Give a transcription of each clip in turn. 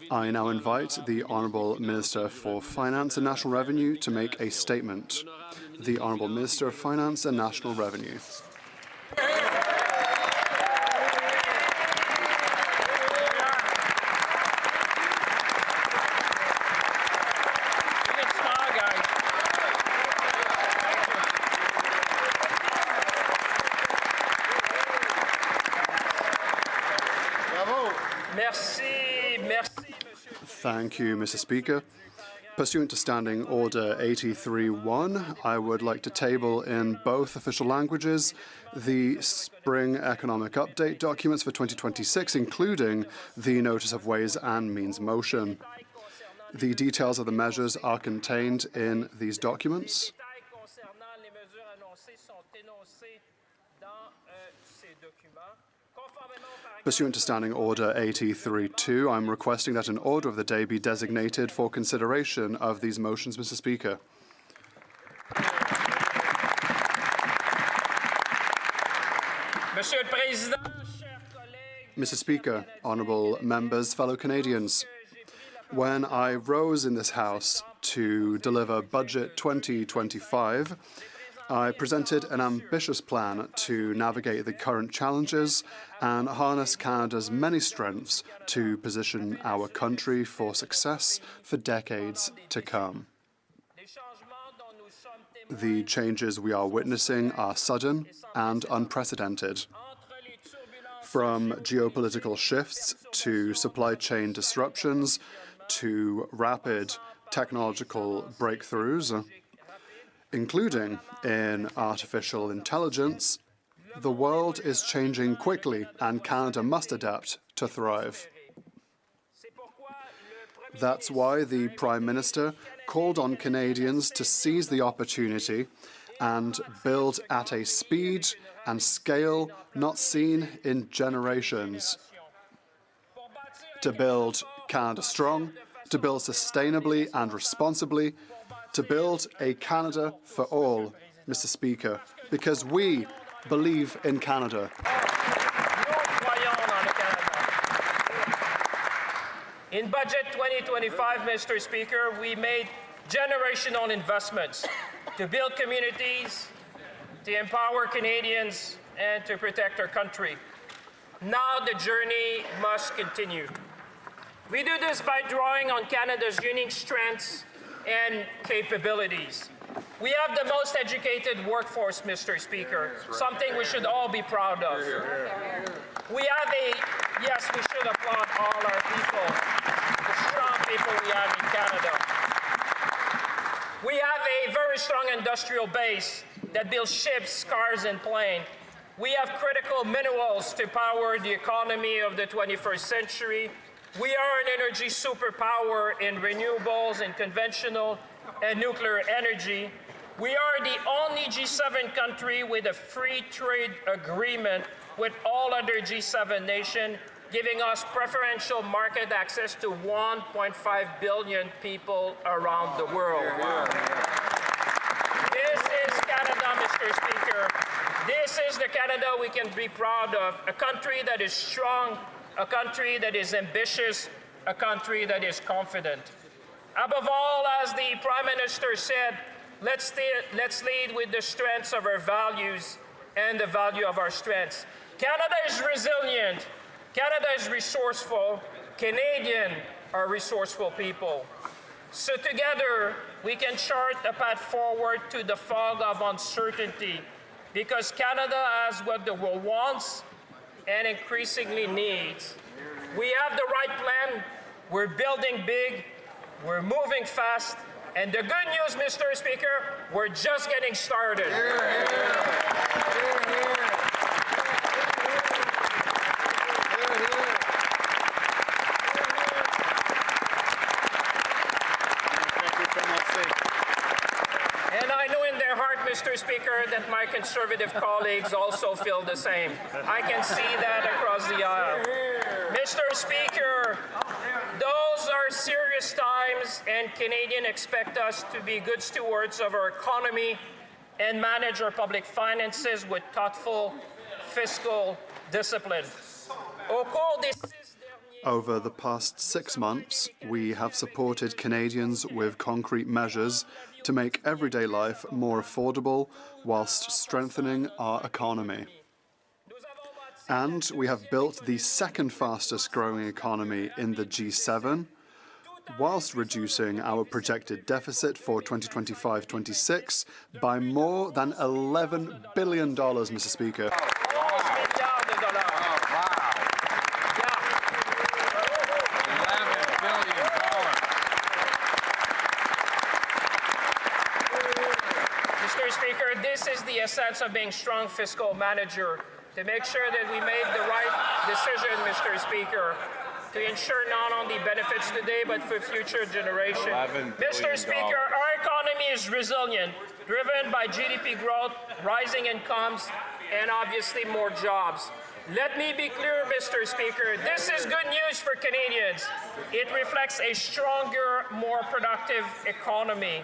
I now invite the Honourable Minister for Finance and National Revenue to make a statement. The Honourable Minister of Finance and National Revenue. Thank you, Mr. Speaker. Pursuant to Standing Order 83.1, I would like to table in both official languages the Spring Economic Update documents for 2026, including the Notice of Ways and Means motion. The details of the measures are contained in these documents. Pursuant to Standing Order 83.2, I'm requesting that an order of the day be designated for consideration of these motions, Mr. Speaker. Mr. Speaker, honourable members, fellow Canadians, when I rose in this House to deliver Budget 2025, I presented an ambitious plan to navigate the current challenges and harness Canada's many strengths to position our country for success for decades to come. The changes we are witnessing are sudden and unprecedented. From geopolitical shifts to supply chain disruptions to rapid technological breakthroughs, including in artificial intelligence, the world is changing quickly and Canada must adapt to thrive. That's why the Prime Minister called on Canadians to seize the opportunity and build at a speed and scale not seen in generations. To build Canada strong, to build sustainably and responsibly, to build a Canada for all, Mr. Speaker, because we believe in Canada. In Budget 2025, Mr. Speaker, we made generational investments to build communities, to empower Canadians, and to protect our country. Now the journey must continue. We do this by drawing on Canada's unique strengths and capabilities. We have the most educated workforce, Mr. Speaker, something we should all be proud of. We have yes, we should applaud all our people, the strong people we have in Canada. We have a very strong industrial base that builds ships, cars, and planes. We have critical minerals to power the economy of the 21st century. We are an energy superpower in renewables and conventional and nuclear energy. We are the only G7 country with a free trade agreement with all other G7 nations, giving us preferential market access to 1.5 billion people around the world. This is Canada, Mr. Speaker. This is the Canada we can be proud of, a country that is strong, a country that is ambitious, a country that is confident. Above all, as the Prime Minister said, let's lead with the strengths of our values and the value of our strengths. Canada is resilient. Canada is resourceful. Canadians are resourceful people. So together, we can chart a path forward to the fog of uncertainty, because Canada has what the world wants and increasingly needs. We have the right plan, we're building big, we're moving fast, and the good news, Mr. Speaker, we're just getting started. And I know in their heart, Mr. Speaker, that my Conservative colleagues also feel the same. I can see that across the aisle. Mr. Speaker, those are serious times, and Canadians expect us to be good stewards of our economy and manage our public finances with thoughtful fiscal discipline. Au cours des 6 derniers Over the past 6 months, we have supported Canadians with concrete measures to make everyday life more affordable whilst strengthening our economy. And we have built the second fastest growing economy in the G7, whilst reducing our projected deficit for 2025-26 by more than $11 billion, Mr. Speaker. Mr. Speaker, this is the essence of being strong fiscal manager, to make sure that we make the right decision, Mr. Speaker, to ensure not only benefits today but for future generations. Mr. Speaker, our economy is resilient, driven by GDP growth, rising incomes, and obviously more jobs. Let me be clear, Mr. Speaker, this is good news for Canadians. It reflects a stronger, more productive economy.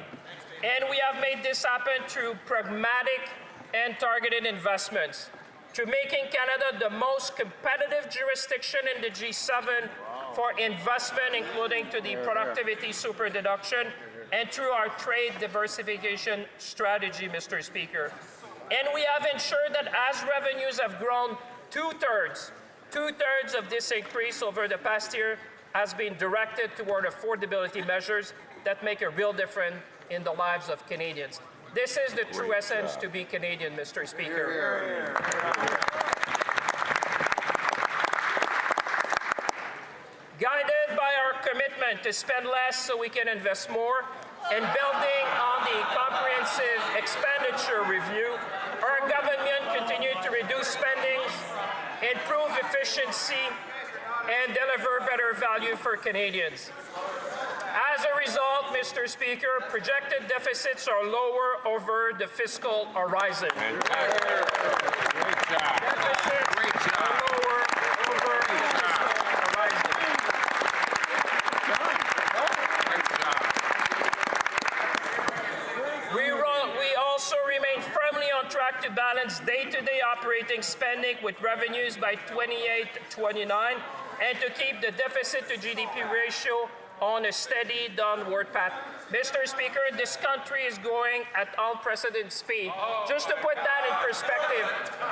And we have made this happen through pragmatic and targeted investments, to making Canada the most competitive jurisdiction in the G7 for investment, including to the productivity superdeduction, and through our trade diversification strategy, Mr. Speaker. And we have ensured that as revenues have grown, two-thirds of this increase over the past year has been directed toward affordability measures that make a real difference in the lives of Canadians. This is the true essence to be Canadian, Mr. Speaker. Guided by our commitment to spend less so we can invest more, and building on the comprehensive expenditure review, our government continued to reduce spendings, improve efficiency, and deliver better value for Canadians. As a result, Mr. Speaker, projected deficits are lower over the fiscal horizon. Great job. Deficits are lower over the fiscal horizon. We also remain firmly on track to balance day-to-day operating spending with revenues by 28-29 and to keep the deficit to GDP ratio on a steady downward path. Mr. Speaker, this country is going at unprecedented speed. Just to put that in perspective,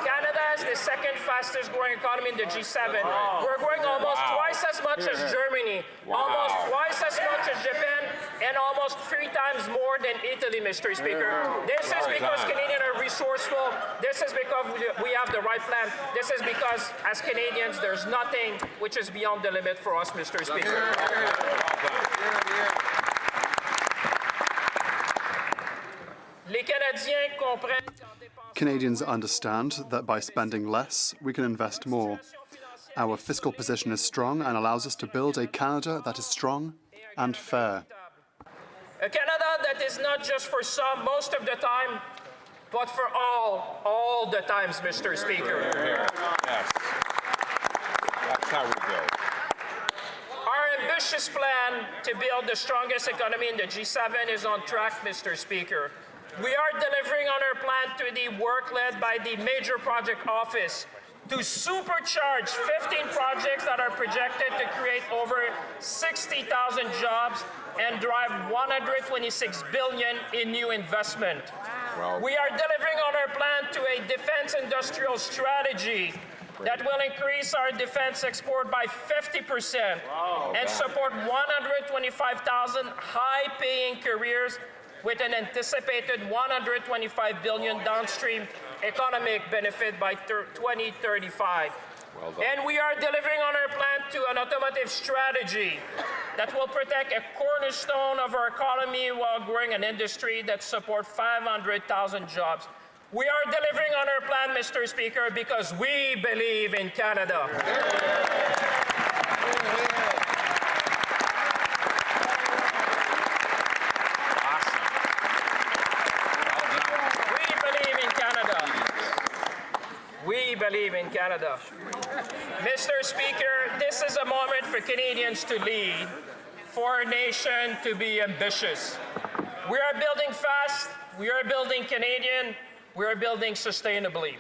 Canada is the second fastest growing economy in the G7. We're growing almost twice as much as Germany, almost twice as much as Japan, and almost 3 times more than Italy, Mr. Speaker. This is because Canadians are resourceful. This is because we have the right plan. This is because, as Canadians, there's nothing which is beyond the limit for us, Mr. Speaker. Canadians understand that by spending less, we can invest more. Our fiscal position is strong and allows us to build a Canada that is strong and fair. A Canada that is not just for some, most of the time, but for all the times, Mr. Speaker. Yes. That's how we go. Our ambitious plan to build the strongest economy in the G7 is on track, Mr. Speaker. We are delivering on our plan to the work led by the Major Project Office to supercharge 15 projects that are projected to create over 60,000 jobs and drive $126 billion in new investment. Well, We are delivering on our plan to a defense industrial strategy that will increase our defense export by 50% and support 125,000 high-paying careers with an anticipated $125 billion downstream economic benefit by 2035. Well done. And we are delivering on our plan to an automotive strategy that will protect a cornerstone of our economy while growing an industry that supports 500,000 jobs. We are delivering on our plan, Mr. Speaker, because we believe in Canada. We believe in Canada. Mr. Speaker, this is a moment for Canadians to lead, for our nation to be ambitious. We are building fast, we are building Canadian, we are building sustainably.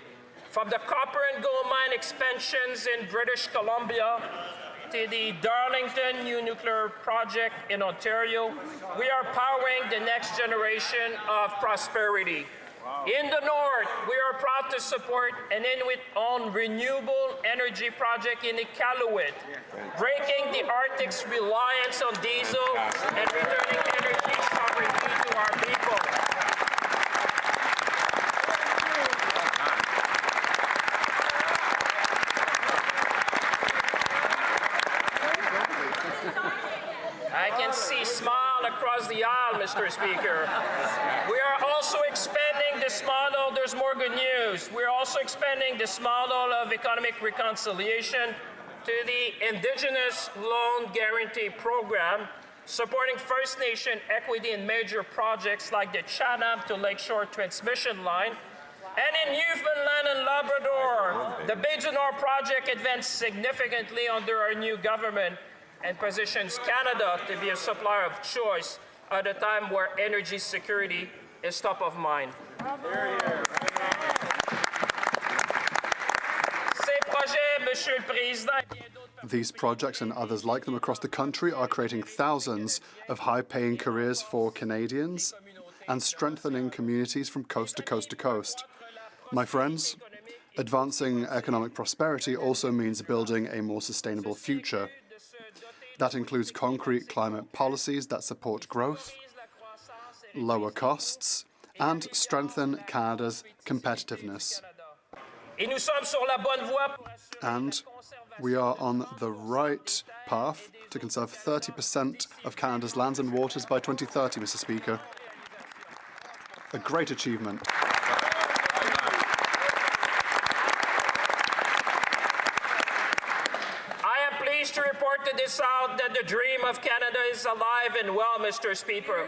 From the copper and gold mine expansions in British Columbia to the Darlington new nuclear project in Ontario, we are powering the next generation of prosperity. In the North, we are proud to support an Inuit-owned renewable energy project in Iqaluit, breaking the Arctic's reliance on diesel and returning energy sovereignty to our people. I can see smile across the aisle, Mr. Speaker. We are also expanding this model. There's more good news. We're also expanding this model of economic reconciliation to the Indigenous Loan Guarantee Program, supporting First Nation equity in major projects like the Chatham to Lakeshore Transmission Line. And in Newfoundland and Labrador, the Béjinor project advanced significantly under our new government and positions Canada to be a supplier of choice at a time where energy security is top of mind. These projects and others like them across the country are creating thousands of high-paying careers for Canadians and strengthening communities from coast to coast to coast. My friends, advancing economic prosperity also means building a more sustainable future. That includes concrete climate policies that support growth, lower costs, and strengthen Canada's competitiveness. And we are on the right path to conserve 30% of Canada's lands and waters by 2030, Mr. Speaker. A great achievement. To report to this House that the dream of Canada is alive and well, Mr. Speaker.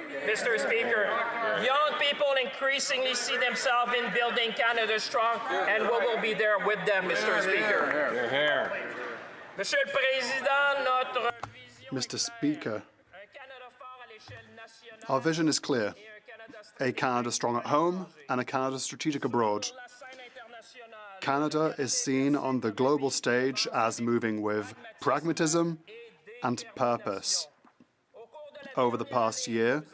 Young people increasingly see themselves in building Canada strong, and we will be there with them, Mr. Speaker. Mr. Speaker, our vision is clear. A Canada strong at home and a Canada strategic abroad. Canada is seen on the global stage as moving with pragmatism and purpose. Over the past year,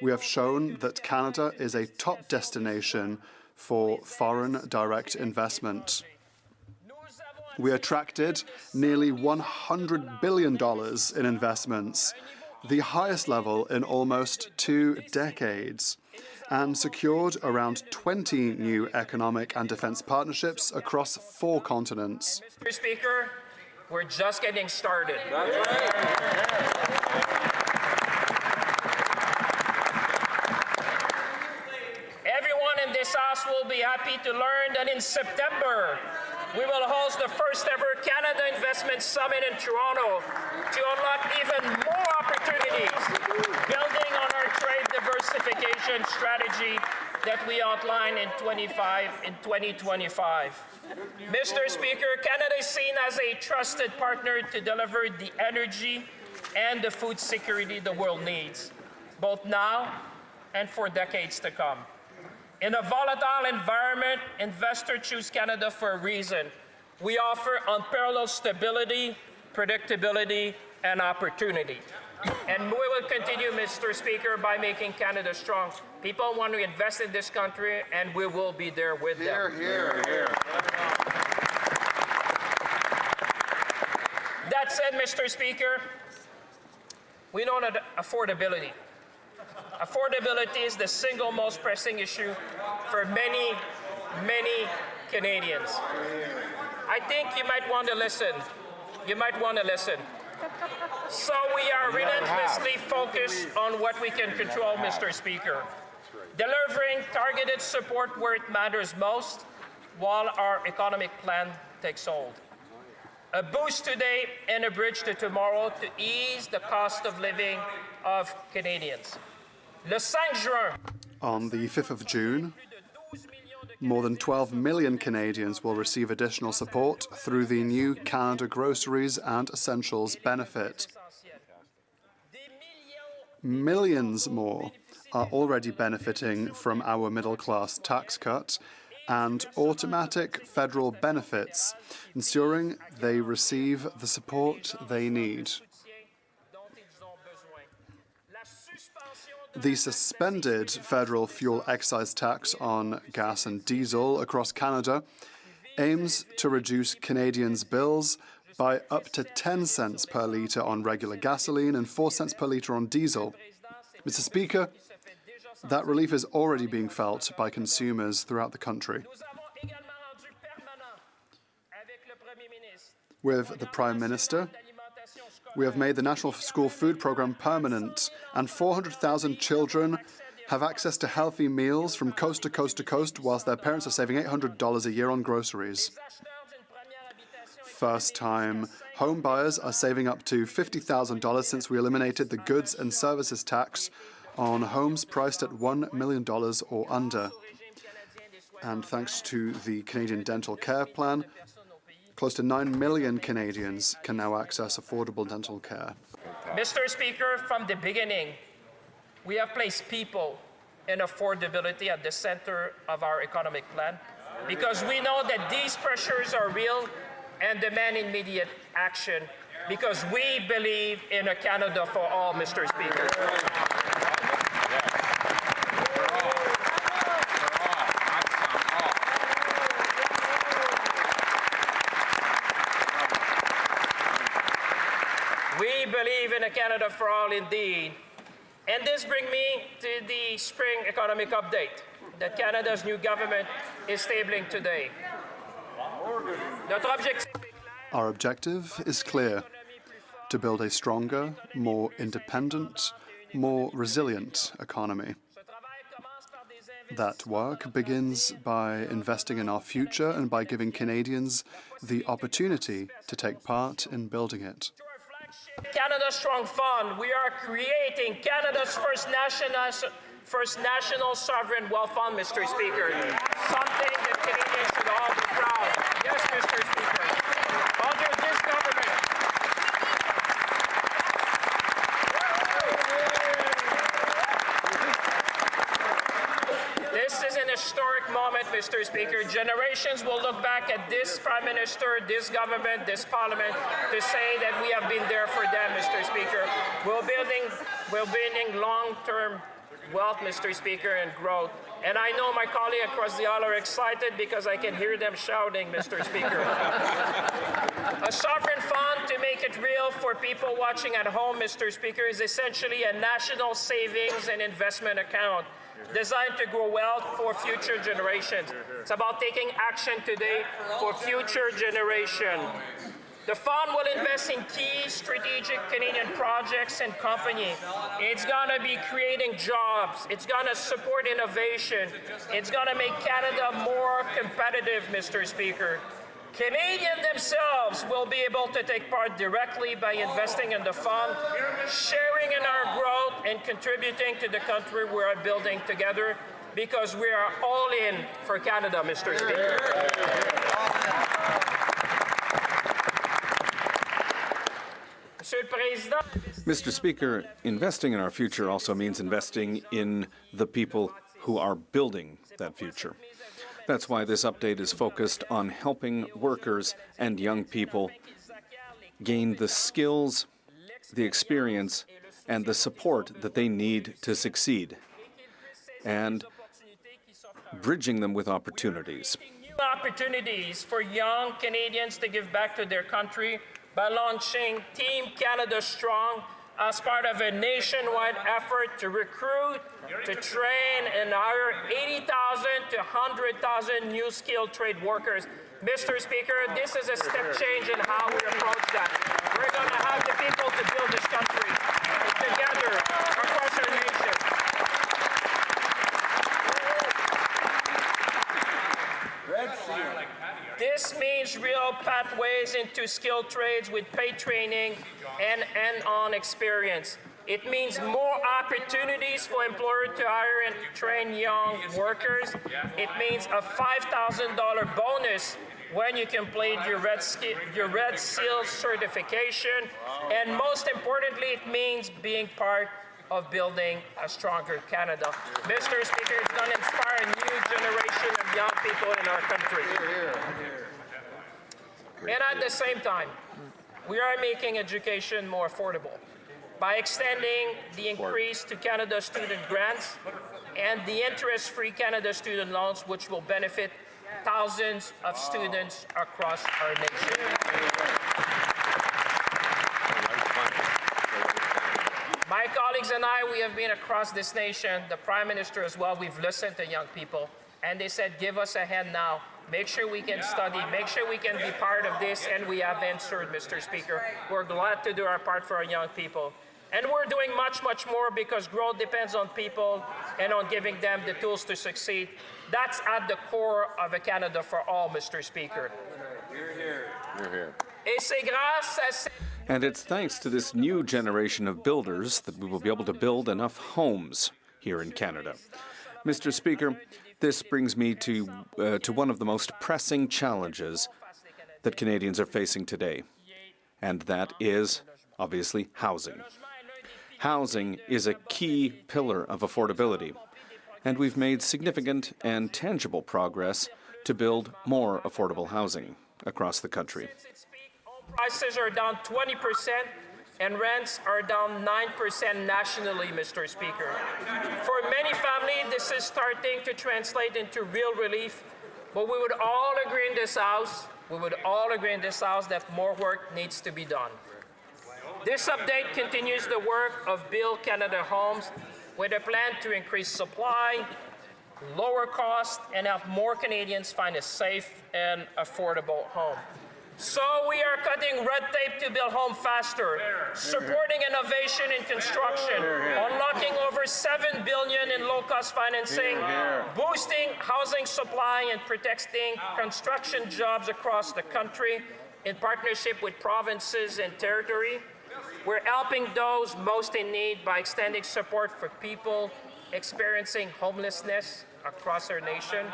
we have shown that Canada is a top destination for foreign direct investment. We attracted nearly $100 billion in investments, the highest level in almost 2 decades, and secured around 20 new economic and defense partnerships across 4 continents. Mr. Speaker, we're just getting started. Everyone in this House will be happy to learn that in September, we will host the first ever Canada Investment Summit in Toronto to unlock even more opportunities, building on our trade diversification strategy that we outlined in 2025. Mr. Speaker, Canada is seen as a trusted partner to deliver the energy and the food security the world needs, both now and for decades to come. In a volatile environment, investors choose Canada for a reason. We offer unparalleled stability, predictability, and opportunity. And we will continue, Mr. Speaker, by making Canada strong. People want to invest in this country, and we will be there with them. That said, Mr. Speaker, we know that affordability is the single most pressing issue for many, many Canadians. I think you might want to listen. So we are relentlessly focused on what we can control, Mr. Speaker, delivering targeted support where it matters most while our economic plan takes hold. A boost today and a bridge to tomorrow to ease the cost of living of Canadians. Le 5 juin. On the 5th of June, more than 12 million Canadians will receive additional support through the new Canada Groceries and Essentials benefit. Millions more are already benefiting from our middle-class tax cut, and automatic federal benefits, ensuring they receive the support they need. The suspended federal fuel excise tax on gas and diesel across Canada aims to reduce Canadians' bills by up to 10 cents per litre on regular gasoline and 4 cents per litre on diesel. Mr. Speaker, that relief is already being felt by consumers throughout the country. With the Prime Minister, we have made the National School Food Programme permanent, and 400,000 children have access to healthy meals from coast to coast to coast, whilst their parents are saving $800 a year on groceries. First-time home buyers are saving up to $50,000 since we eliminated the goods and services tax on homes priced at $1 million or under. And thanks to the Canadian Dental Care Plan, close to 9 million Canadians can now access affordable dental care. Mr. Speaker, from the beginning, we have placed people and affordability at the center of our economic plan because we know that these pressures are real and demand immediate action because we believe in a Canada for all, Mr. Speaker. We believe in a Canada for all indeed. And this brings me to the spring economic update that Canada's new government is tabling today. Our objective is clear: to build a stronger, more independent, more resilient economy. That work begins by investing in our future and by giving Canadians the opportunity to take part in building it. Canada Strong Fund, we are creating Canada's first national sovereign wealth fund, Mr. Speaker. Something that Canadians should all be proud. Yes, Mr. Speaker. Under this government, this is an historic moment, Mr. Speaker. Generations will look back at this Prime Minister, this government, this Parliament to say that we have been there for them, Mr. Speaker. We're building long-term wealth, Mr. Speaker, and growth. And I know my colleagues across the aisle are excited because I can hear them shouting, Mr. Speaker. A sovereign fund, to make it real for people watching at home, Mr. Speaker, is essentially a national savings and investment account designed to grow wealth for future generations. It's about taking action today for future generations. The fund will invest in key strategic Canadian projects and companies. It's going to be creating jobs. It's going to support innovation. It's going to make Canada more competitive, Mr. Speaker. Canadians themselves will be able to take part directly by investing in the fund, sharing in our growth, and contributing to the country we are building together, because we are all in for Canada, Mr. Speaker. Mr. Speaker, investing in our future also means investing in the people who are building that future. That's why this update is focused on helping workers and young people gain the skills, the experience, and the support that they need to succeed, and bridging them with opportunities. Opportunities for young Canadians to give back to their country by launching Team Canada Strong as part of a nationwide effort to recruit, to train, and hire 80,000 to 100,000 new skilled trade workers. Mr. Speaker, this is a step change in how we approach that. We're going to have the people to build this country together across our nation. This means real pathways into skilled trades with paid training and on experience. It means more opportunities for employers to hire and train young workers. It means a $5,000 bonus when you complete your Red Seal certification. And most importantly, it means being part of building a stronger Canada. Mr. Speaker, it's going to inspire a new generation of young people in our country. And at the same time, we are making education more affordable by extending the increase to Canada student grants and the interest-free Canada student loans, which will benefit thousands of students across our nation. My colleagues and I, we have been across this nation, the Prime Minister as well. We've listened to young people, and they said, give us a hand now. Make sure we can study, make sure we can be part of this, and we have answered, Mr. Speaker. We're glad to do our part for our young people. And we're doing much, much more because growth depends on people and on giving them the tools to succeed. That's at the core of a Canada for all, Mr. Speaker. You're here. Et c'est grâce à ces... And it's thanks to this new generation of builders that we will be able to build enough homes here in Canada. Mr. Speaker, this brings me to one of the most pressing challenges that Canadians are facing today, and that is, obviously, housing. Housing is a key pillar of affordability, and we've made significant and tangible progress to build more affordable housing across the country. Prices are down 20% and rents are down 9% nationally, Mr. Speaker. For many families, this is starting to translate into real relief, but we would all agree in this House, that more work needs to be done. This update continues the work of Build Canada Homes with a plan to increase supply, lower costs, and help more Canadians find a safe and affordable home. So we are cutting red tape to build homes faster, supporting innovation in construction, unlocking over $7 billion in low-cost financing, boosting housing supply and protecting construction jobs across the country in partnership with provinces and territory. We're helping those most in need by extending support for people experiencing homelessness across our nation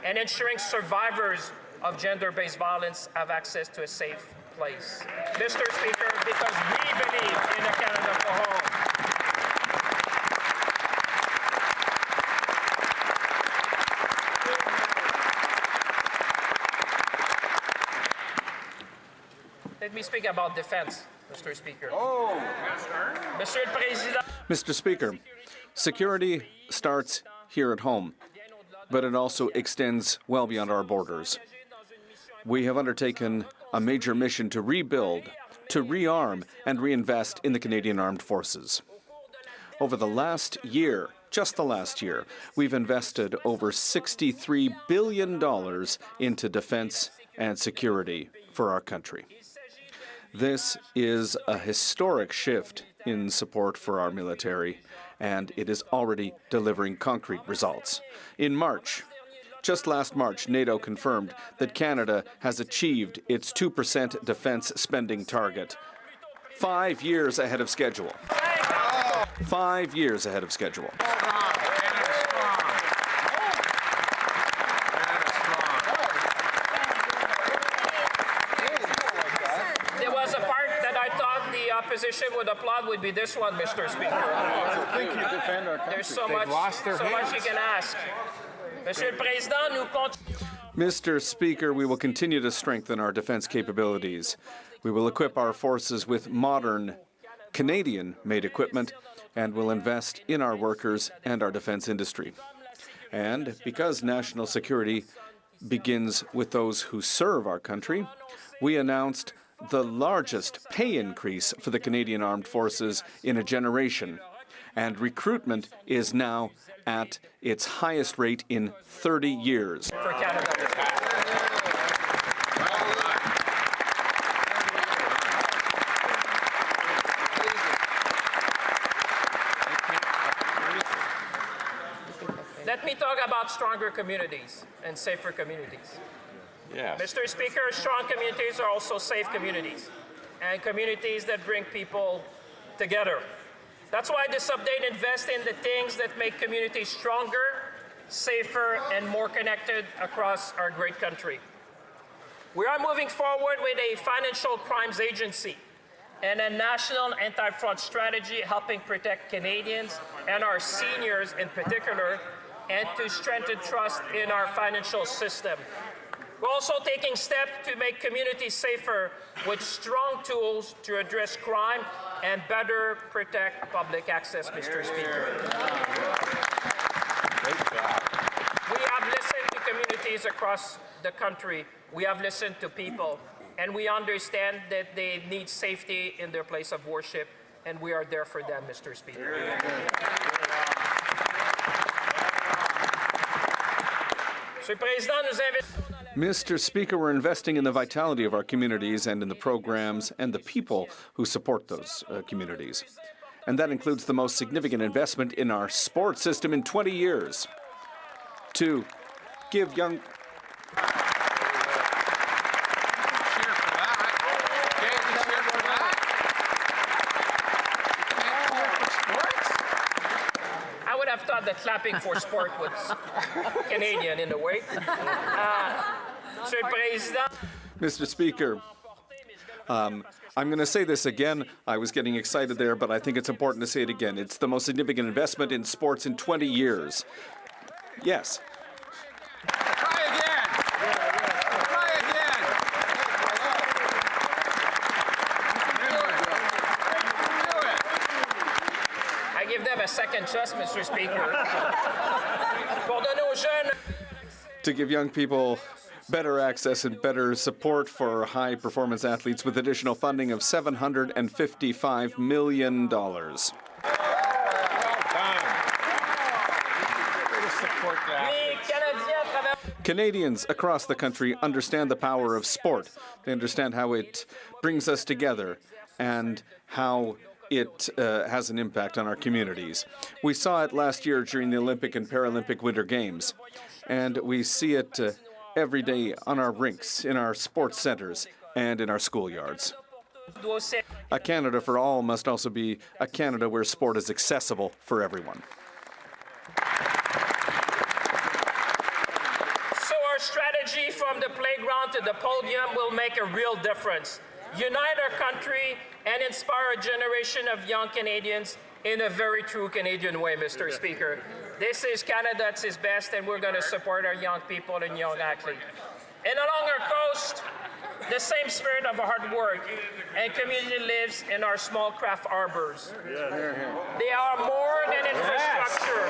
and ensuring survivors of gender-based violence have access to a safe place. Mr. Speaker, because we believe in a Canada for all. Let me speak about defense, Mr. Speaker. Monsieur le Président. Mr. Speaker, security starts here at home, but it also extends well beyond our borders. We have undertaken a major mission to rebuild, to rearm, and reinvest in the Canadian Armed Forces. Over the last year, just the last year, we've invested over $63 billion into defense and security for our country. This is a historic shift in support for our military, and it is already delivering concrete results. In March, just last March, NATO confirmed that Canada has achieved its 2% defense spending target, 5 years ahead of schedule. 5 years ahead of schedule. There was a part that I thought the opposition would applaud would be this one, Mr. Speaker. I think you defend our country. There's so much you can ask. Monsieur le Président, nous continuons. Mr. Speaker, we will continue to strengthen our defense capabilities. We will equip our forces with modern Canadian-made equipment and will invest in our workers and our defense industry. And because national security begins with those who serve our country, we announced the largest pay increase for the Canadian Armed Forces in a generation, and recruitment is now at its highest rate in 30 years. For Canada. Let me talk about stronger communities and safer communities. Yes. Mr. Speaker, strong communities are also safe communities and communities that bring people together. That's why this update invests in the things that make communities stronger, safer, and more connected across our great country. We are moving forward with a financial crimes agency and a national anti-fraud strategy helping protect Canadians and our seniors in particular, and to strengthen trust in our financial system. We're also taking steps to make communities safer with strong tools to address crime and better protect public access, Mr. Speaker. We have listened to communities across the country. We have listened to people, and we understand that they need safety in their place of worship, and we are there for them, Mr. Speaker. Mr. Speaker, we're investing in the vitality of our communities and in the programs and the people who support those communities. And that includes the most significant investment in our sports system in 20 years. To give young... I would have thought that clapping for sport was Canadian in a way. Mr. Speaker, I'm going to say this again. I was getting excited there, but I think it's important to say it again. It's the most significant investment in sports in 20 years. Yes. Try again. Try again. I give them a second chance, Mr. Speaker. Pour donner aux jeunes. To give young people better access and better support for high-performance athletes with additional funding of $755 million. Canadians across the country understand the power of sport. They understand how it brings us together and how it has an impact on our communities. We saw it last year during the Olympic and Paralympic Winter Games, and we see it every day on our rinks, in our sports centers, and in our schoolyards. A Canada for all must also be a Canada where sport is accessible for everyone. So our strategy from the playground to the podium will make a real difference. Unite our country and inspire a generation of young Canadians in a very true Canadian way, Mr. Speaker. This is Canada at its best, and we're going to support our young people and young athletes. And along our coast, the same spirit of hard work and community lives in our small craft harbors. They are more than infrastructure.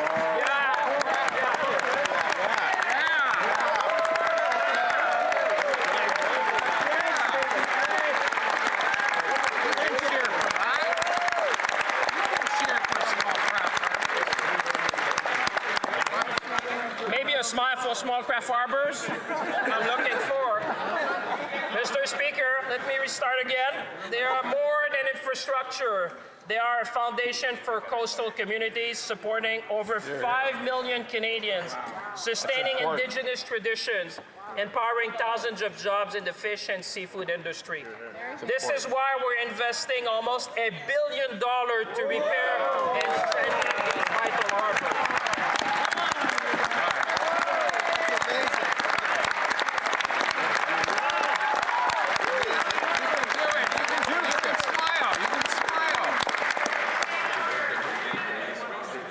A smile for small craft harbors. I'm looking for. Mr. Speaker, let me restart again. They are more than infrastructure. They are a foundation for coastal communities, supporting over 5 million Canadians, sustaining Indigenous traditions, empowering thousands of jobs in the fish and seafood industry. This is why we're investing almost $1 billion to repair and strengthen these vital harbors.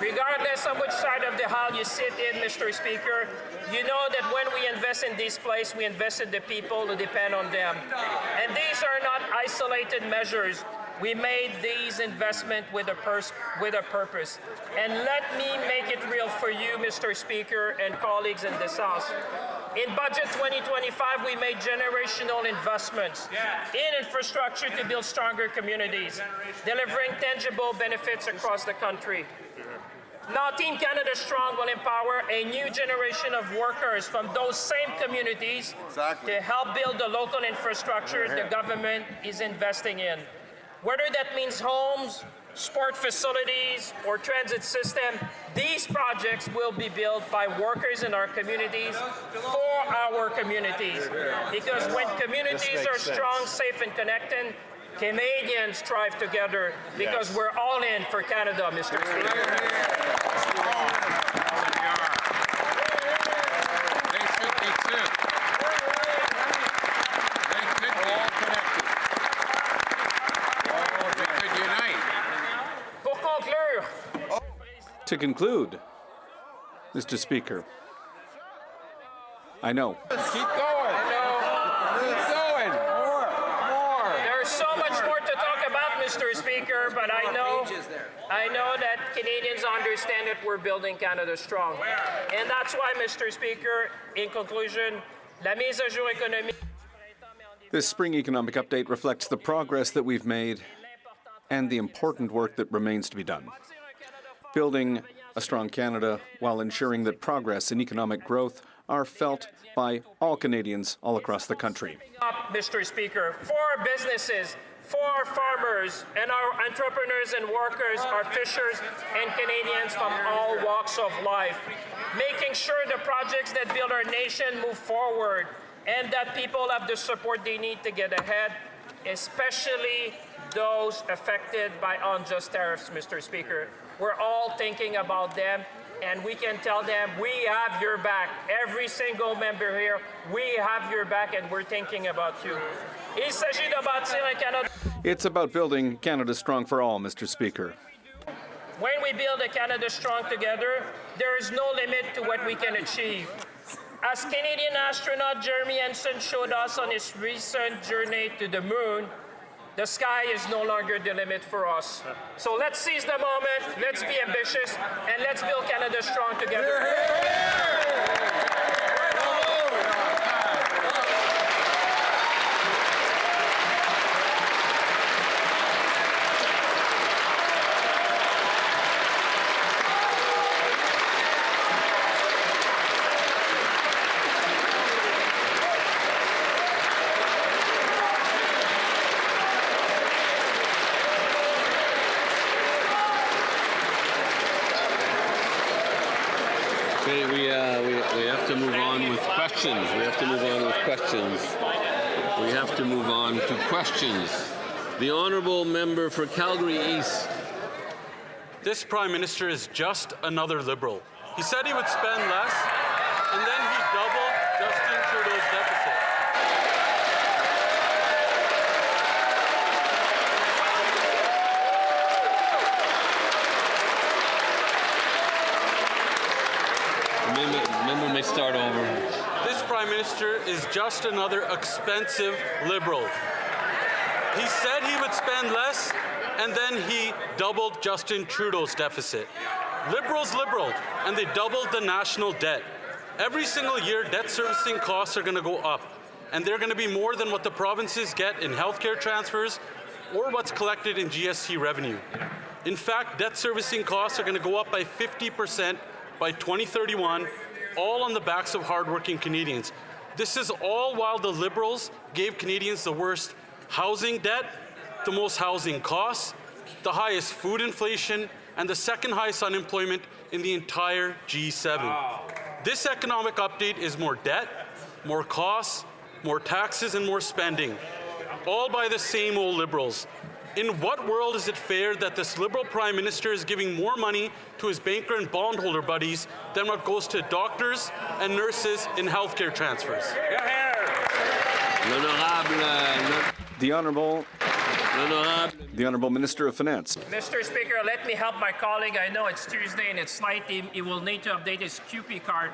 Regardless of which side of the aisle you sit in, Mr. Speaker, you know that when we invest in this place, we invest in the people who depend on them. And these are not isolated measures. We made these investments with a purpose. And let me make it real for you, Mr. Speaker, and colleagues in this House. In Budget 2025, we made generational investments in infrastructure to build stronger communities, delivering tangible benefits across the country. Now, Team Canada Strong will empower a new generation of workers from those same communities to help build the local infrastructure the government is investing in. Whether that means homes, sport facilities, or transit system, these projects will be built by workers in our communities for our communities. Because when communities are strong, safe, and connected, Canadians thrive together because we're all in for Canada, Mr. Speaker. Speaker. To conclude, Mr. Speaker, I know. Keep going. Keep going. More. There's so much more to talk about, Mr. Speaker, but I know that Canadians understand that we're building Canada strong. And that's why, Mr. Speaker, in conclusion, la mise à jour économique. This spring economic update reflects the progress that we've made and the important work that remains to be done. Building a strong Canada while ensuring that progress and economic growth are felt by all Canadians all across the country. Mr. Speaker, for our businesses, for our farmers and our entrepreneurs and workers, our fishers and Canadians from all walks of life, making sure the projects that build our nation move forward and that people have the support they need to get ahead, especially those affected by unjust tariffs, Mr. Speaker. We're all thinking about them, and we can tell them we have your back. Every single member here, we have your back, and we're thinking about you. Il s'agit de bâtir un Canada. It's about building Canada strong for all, Mr. Speaker. When we build a Canada strong together, there is no limit to what we can achieve. As Canadian astronaut Jeremy Hansen showed us on his recent journey to the moon, the sky is no longer the limit for us. So let's seize the moment, let's be ambitious, and let's build Canada strong together. Okay, we have to move on with questions. We have to move on with questions. We have to move on to questions. The Honourable Member for Calgary East. This Prime Minister is just another Liberal. He said he would spend less, and then he doubled Justin Trudeau's deficit. Member may start over. This Prime Minister is just another expensive Liberal. He said he would spend less, and then he doubled Justin Trudeau's deficit. Liberals liberal, and they doubled the national debt. Every single year, debt servicing costs are going to go up, and they're going to be more than what the provinces get in healthcare transfers or what's collected in GST revenue. In fact, debt servicing costs are going to go up by 50% by 2031, all on the backs of hardworking Canadians. This is all while the Liberals gave Canadians the worst housing debt, the most housing costs, the highest food inflation, and the second highest unemployment in the entire G7. Wow. This economic update is more debt, more costs, more taxes, and more spending, all by the same old Liberals. In what world is it fair that this Liberal Prime Minister is giving more money to his banker and bondholder buddies than what goes to doctors and nurses in healthcare transfers? The Honourable Minister of Finance. Mr. Speaker, let me help my colleague. I know it's Tuesday and it's late. He will need to update his QP card.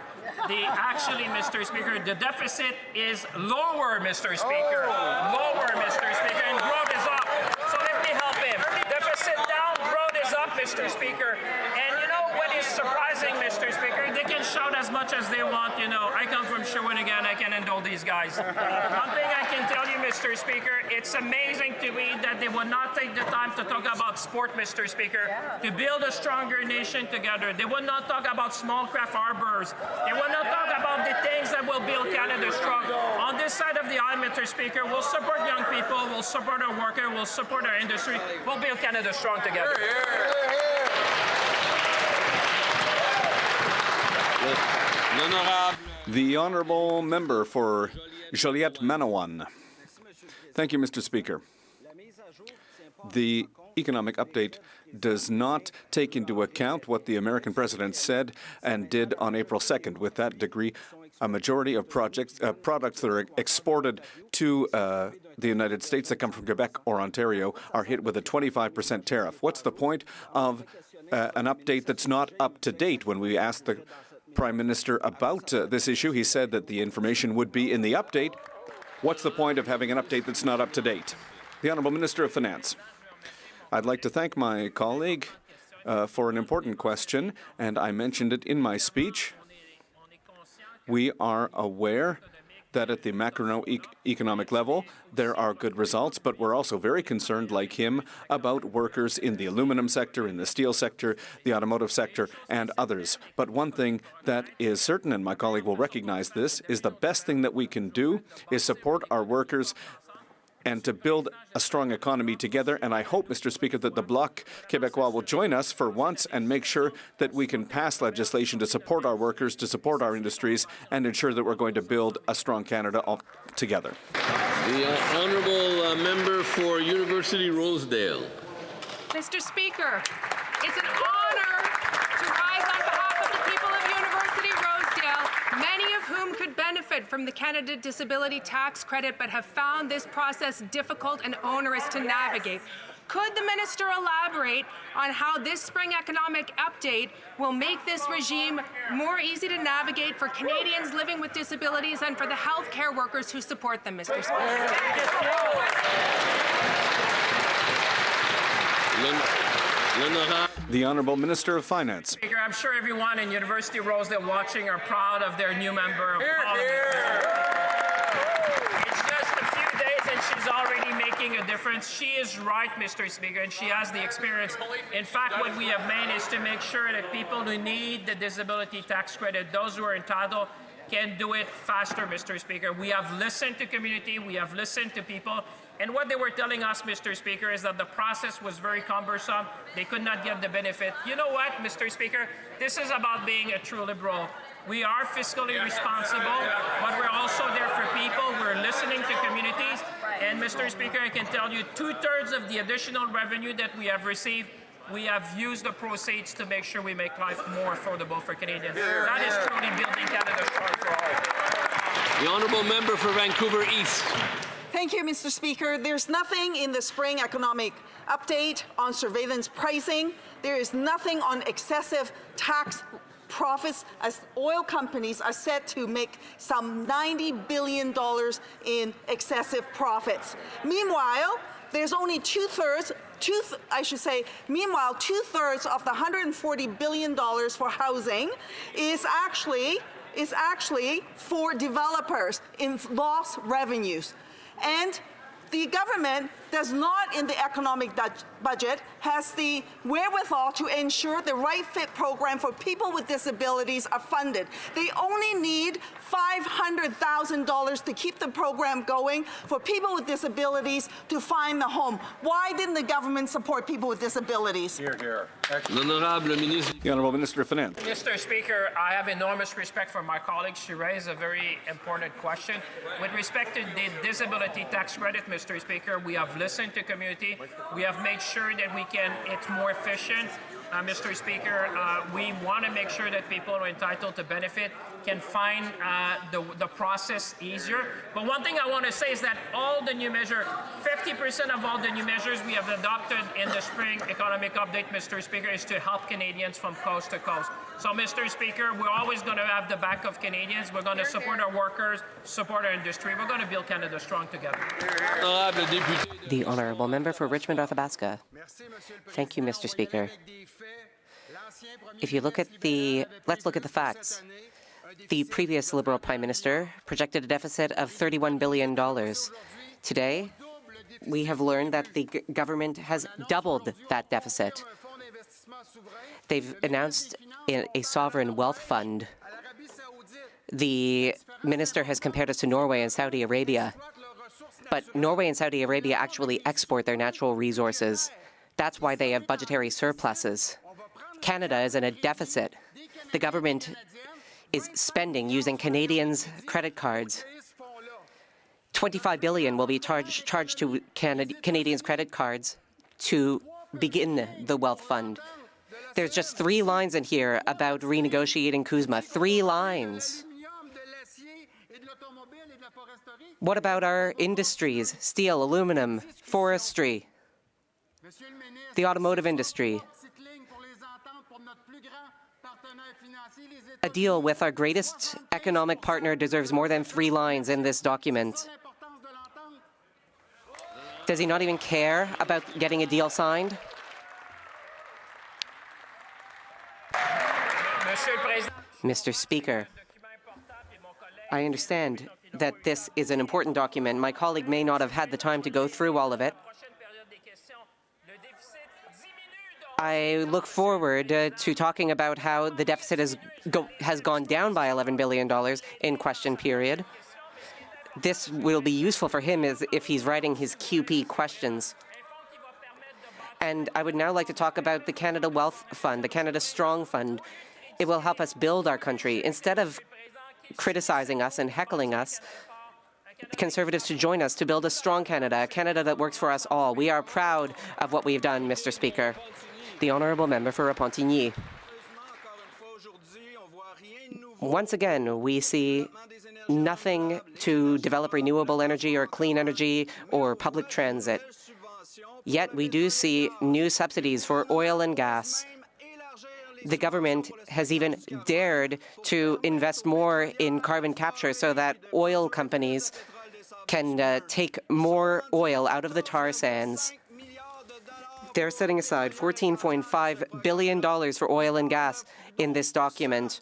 Actually, Mr. Speaker, the deficit is lower, Mr. Speaker. Lower, Mr. Speaker, and growth is up. So let me help him. Deficit down, growth is up, Mr. Speaker. And you know what is surprising, Mr. Speaker? They can shout as much as they want. You know, I come from Shawinigan. I can handle these guys. One thing I can tell you, Mr. Speaker, it's amazing to me that they would not take the time to talk about sport, Mr. Speaker, to build a stronger nation together. They would not talk about small craft harbors. They would not talk about the things that will build Canada strong. On this side of the aisle, Mr. Speaker, we'll support young people, we'll support our workers, we'll support our industry, we'll build Canada strong together. The Honourable Member for Joliette-Manawan. Thank you, Mr. Speaker. The economic update does not take into account what the American president said and did on April 2nd. With that degree, a majority of products that are exported to the United States that come from Quebec or Ontario are hit with a 25% tariff. What's the point of an update that's not up to date. When we asked the Prime Minister about this issue, he said that the information would be in the update. What's the point of having an update that's not up to date? The Honourable Minister of Finance. I'd like to thank my colleague for an important question, and I mentioned it in my speech. We are aware that at the macroeconomic level, there are good results, but we're also very concerned, like him, about workers in the aluminum sector, in the steel sector, the automotive sector, and others. But one thing that is certain, and my colleague will recognize this, is the best thing that we can do is support our workers and to build a strong economy together. And I hope, Mr. Speaker, that the Bloc Québécois will join us for once and make sure that we can pass legislation to support our workers, to support our industries, and ensure that we're going to build a strong Canada all together. The honourable member for University Rosedale. Mr. Speaker, it's an honour to rise on behalf of the people of University Rosedale, many of whom could benefit from the Canada Disability Tax Credit but have found this process difficult and onerous to navigate. Could the minister elaborate on how this spring economic update will make this regime more easy to navigate for Canadians living with disabilities and for the healthcare workers who support them, Mr. Speaker? The Honourable Minister of Finance. Speaker, I'm sure everyone in University of Rosedale watching are proud of their new member of Parliament. It's just a few days and she's already making a difference. She is right, Mr. Speaker, and she has the experience. In fact, what we have made is to make sure that people who need the disability tax credit, those who are entitled, can do it faster, Mr. Speaker. We have listened to community, we have listened to people, and what they were telling us, Mr. Speaker, is that the process was very cumbersome. They could not get the benefit. You know what, Mr. Speaker? This is about being a true Liberal. We are fiscally responsible, but we're also there for people. We're listening to communities. And, Mr. Speaker, I can tell you 2/3 of the additional revenue that we have received, we have used the proceeds to make sure we make life more affordable for Canadians. That is truly building Canada strong for all. The honourable member for Vancouver East. Thank you, Mr. Speaker. There's nothing in the spring economic update on surveillance pricing. There is nothing on excessive tax profits, as oil companies are set to make some $90 billion in excessive profits. Meanwhile, there's only two-thirds of the $140 billion for housing is actually for developers in lost revenues. And the government does not, in the economic budget, has the wherewithal to ensure the right fit program for people with disabilities are funded. They only need $500,000 to keep the program going for people with disabilities to find the home. Why didn't the government support people with disabilities? Here, here. The Honourable Minister of Finance. Mr. Speaker, I have enormous respect for my colleague. She raised a very important question. With respect to the disability tax credit, Mr. Speaker, we have listened to community. We have made sure that it's more efficient. Mr. Speaker, we want to make sure that people who are entitled to benefit can find the process easier. But one thing I want to say is that all the new measures, 50% of all the new measures we have adopted in the spring economic update, Mr. Speaker, is to help Canadians from coast to coast. So, Mr. Speaker, we're always going to have the back of Canadians. We're going to support our workers, support our industry. We're going to build Canada strong together. The Honourable Member for Richmond-Athabasca. Thank you, Mr. Speaker. If you look at let's look at the facts. The previous Liberal Prime Minister projected a deficit of $31 billion. Today, we have learned that the government has doubled that deficit. They've announced a sovereign wealth fund. The minister has compared us to Norway and Saudi Arabia. But Norway and Saudi Arabia actually export their natural resources. That's why they have budgetary surpluses. Canada is in a deficit. The government is spending using Canadians' credit cards. $25 billion will be charged to Canadians' credit cards to begin the wealth fund. There's just 3 lines in here about renegotiating CUSMA. 3 lines. What about our industries? Steel, aluminum, forestry, the automotive industry. A deal with our greatest economic partner deserves more than 3 lines in this document. Does he not even care about getting a deal signed? Mr. Speaker, I understand that this is an important document. My colleague may not have had the time to go through all of it. I look forward to talking about how the deficit has gone down by $11 billion in question period. This will be useful for him if he's writing his QP questions. And I would now like to talk about the Canada Wealth Fund, the Canada Strong Fund. It will help us build our country. Instead of criticizing us and heckling us, Conservatives should join us to build a strong Canada, a Canada that works for us all. We are proud of what we've done, Mr. Speaker. The Honourable Member for Repentigny. Once again, we see nothing to develop renewable energy or clean energy or public transit. Yet we do see new subsidies for oil and gas. The government has even dared to invest more in carbon capture so that oil companies can take more oil out of the tar sands. They're setting aside $14.5 billion for oil and gas in this document.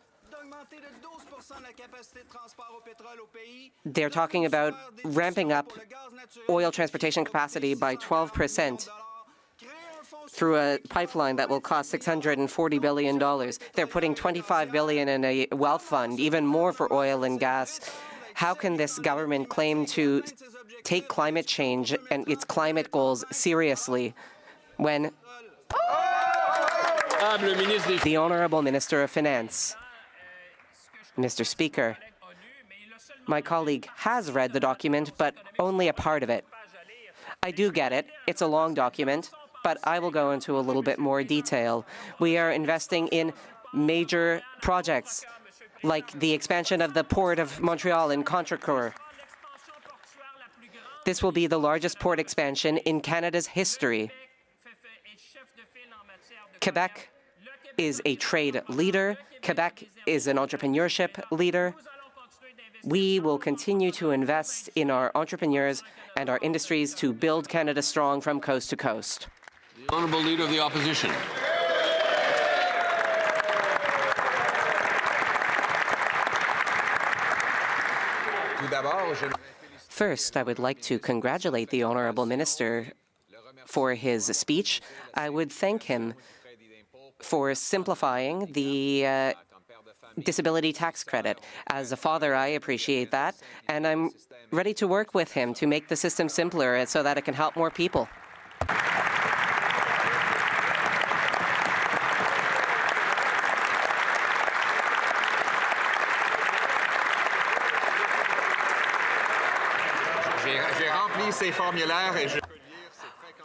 They're talking about ramping up oil transportation capacity by 12% through a pipeline that will cost $640 billion. They're putting $25 billion in a wealth fund, even more for oil and gas. How can this government claim to take climate change and its climate goals seriously when the Honourable Minister of Finance? Mr. Speaker, my colleague has read the document, but only a part of it. I do get it. It's a long document, but I will go into a little bit more detail. We are investing in major projects, like the expansion of the Port of Montreal in Contrecoeur. This will be the largest port expansion in Canada's history. Quebec is a trade leader. Quebec is an entrepreneurship leader. We will continue to invest in our entrepreneurs and our industries to build Canada strong from coast to coast. The Honourable Leader of the Opposition. First, I would like to congratulate the Honourable Minister for his speech. I would thank him for simplifying the disability tax credit. As a father, I appreciate that, and I'm ready to work with him to make the system simpler so that it can help more people.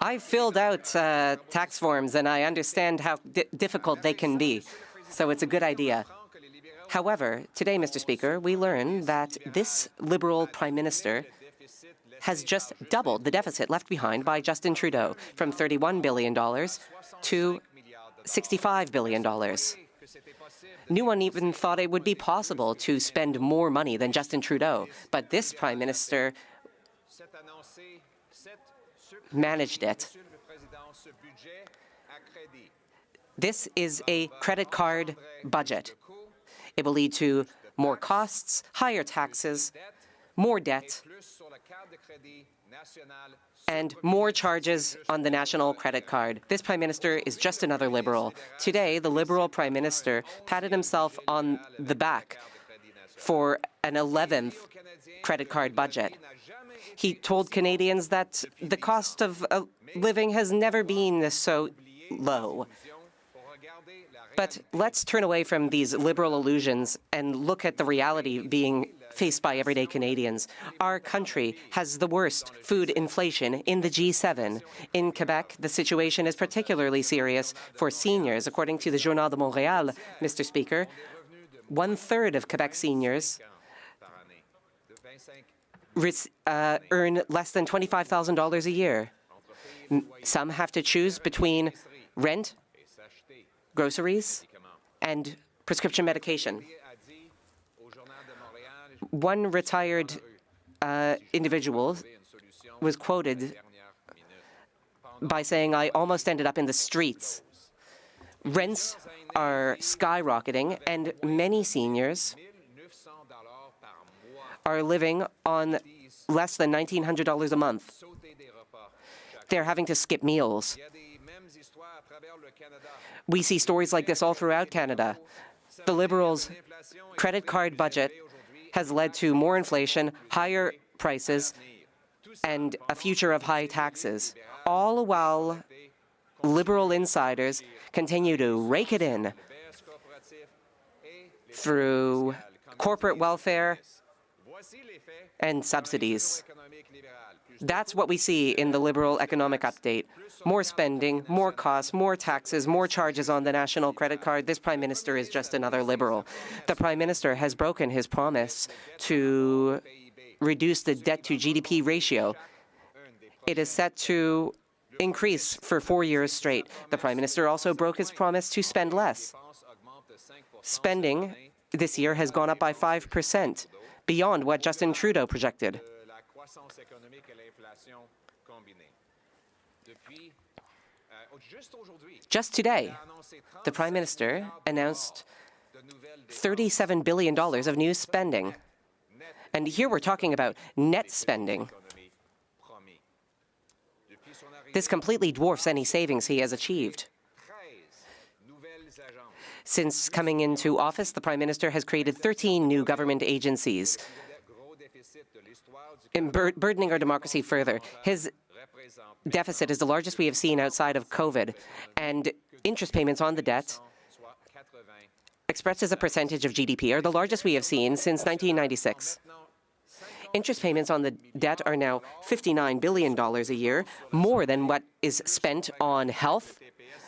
I filled out tax forms, and I understand how difficult they can be, so it's a good idea. However, today, Mr. Speaker, we learn that this Liberal Prime Minister has just doubled the deficit left behind by Justin Trudeau, from $31 billion to $65 billion. No one even thought it would be possible to spend more money than Justin Trudeau, but this Prime Minister managed it. This is a credit card budget. It will lead to more costs, higher taxes, more debt, and more charges on the national credit card. This Prime Minister is just another Liberal. Today, the Liberal Prime Minister patted himself on the back for an 11th credit card budget. He told Canadians that the cost of living has never been so low. But let's turn away from these Liberal illusions and look at the reality being faced by everyday Canadians. Our country has the worst food inflation in the G7. In Quebec, the situation is particularly serious for seniors. According to the Journal de Montréal, Mr. Speaker, 1/3 of Quebec seniors earn less than $25,000 a year. Some have to choose between rent, groceries, and prescription medication. One retired individual was quoted by saying, "I almost ended up in the streets." Rents are skyrocketing, and many seniors are living on less than $1,900 a month. They're having to skip meals. We see stories like this all throughout Canada. The Liberals' credit card budget has led to more inflation, higher prices, and a future of high taxes, all while Liberal insiders continue to rake it in through corporate welfare and subsidies. That's what we see in the Liberal economic update. More spending, more costs, more taxes, more charges on the national credit card. This Prime Minister is just another Liberal. The Prime Minister has broken his promise to reduce the debt-to-GDP ratio. It is set to increase for 4 years straight. The Prime Minister also broke his promise to spend less. Spending this year has gone up by 5%, beyond what Justin Trudeau projected. Just today, the Prime Minister announced $37 billion of new spending. And here we're talking about net spending. This completely dwarfs any savings he has achieved. Since coming into office, the Prime Minister has created 13 new government agencies, burdening our democracy further. His deficit is the largest we have seen outside of COVID, and interest payments on the debt, expressed as a percentage of GDP, are the largest we have seen since 1996. Interest payments on the debt are now $59 billion a year, more than what is spent on health,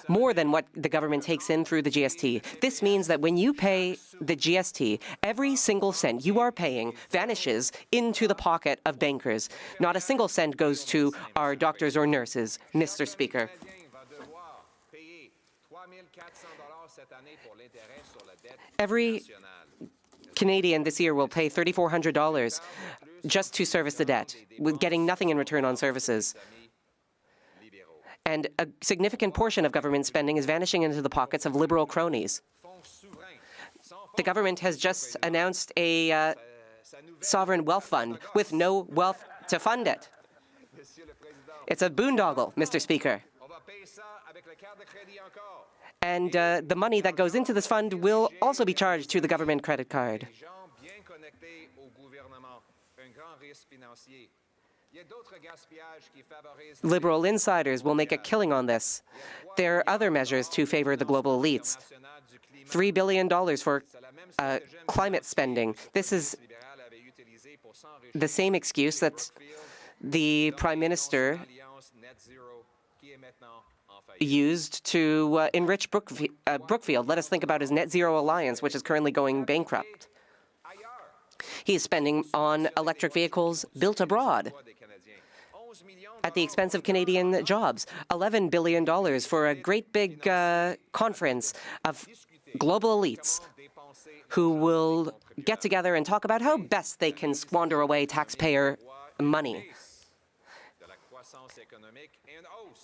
more than what the government takes in through the GST. This means that when you pay the GST, every single cent you are paying vanishes into the pocket of bankers. Not a single cent goes to our doctors or nurses, Mr. Speaker. Every Canadian this year will pay $3,400 just to service the debt, with getting nothing in return on services. And a significant portion of government spending is vanishing into the pockets of Liberal cronies. The government has just announced a sovereign wealth fund with no wealth to fund it. It's a boondoggle, Mr. Speaker. And the money that goes into this fund will also be charged to the government credit card. Liberal insiders will make a killing on this. There are other measures to favor the global elites. $3 billion for climate spending. This is the same excuse that the Prime Minister used to enrich Brookfield. Let us think about his Net Zero Alliance, which is currently going bankrupt. He is spending on electric vehicles built abroad at the expense of Canadian jobs. $11 billion for a great big conference of global elites who will get together and talk about how best they can squander away taxpayer money.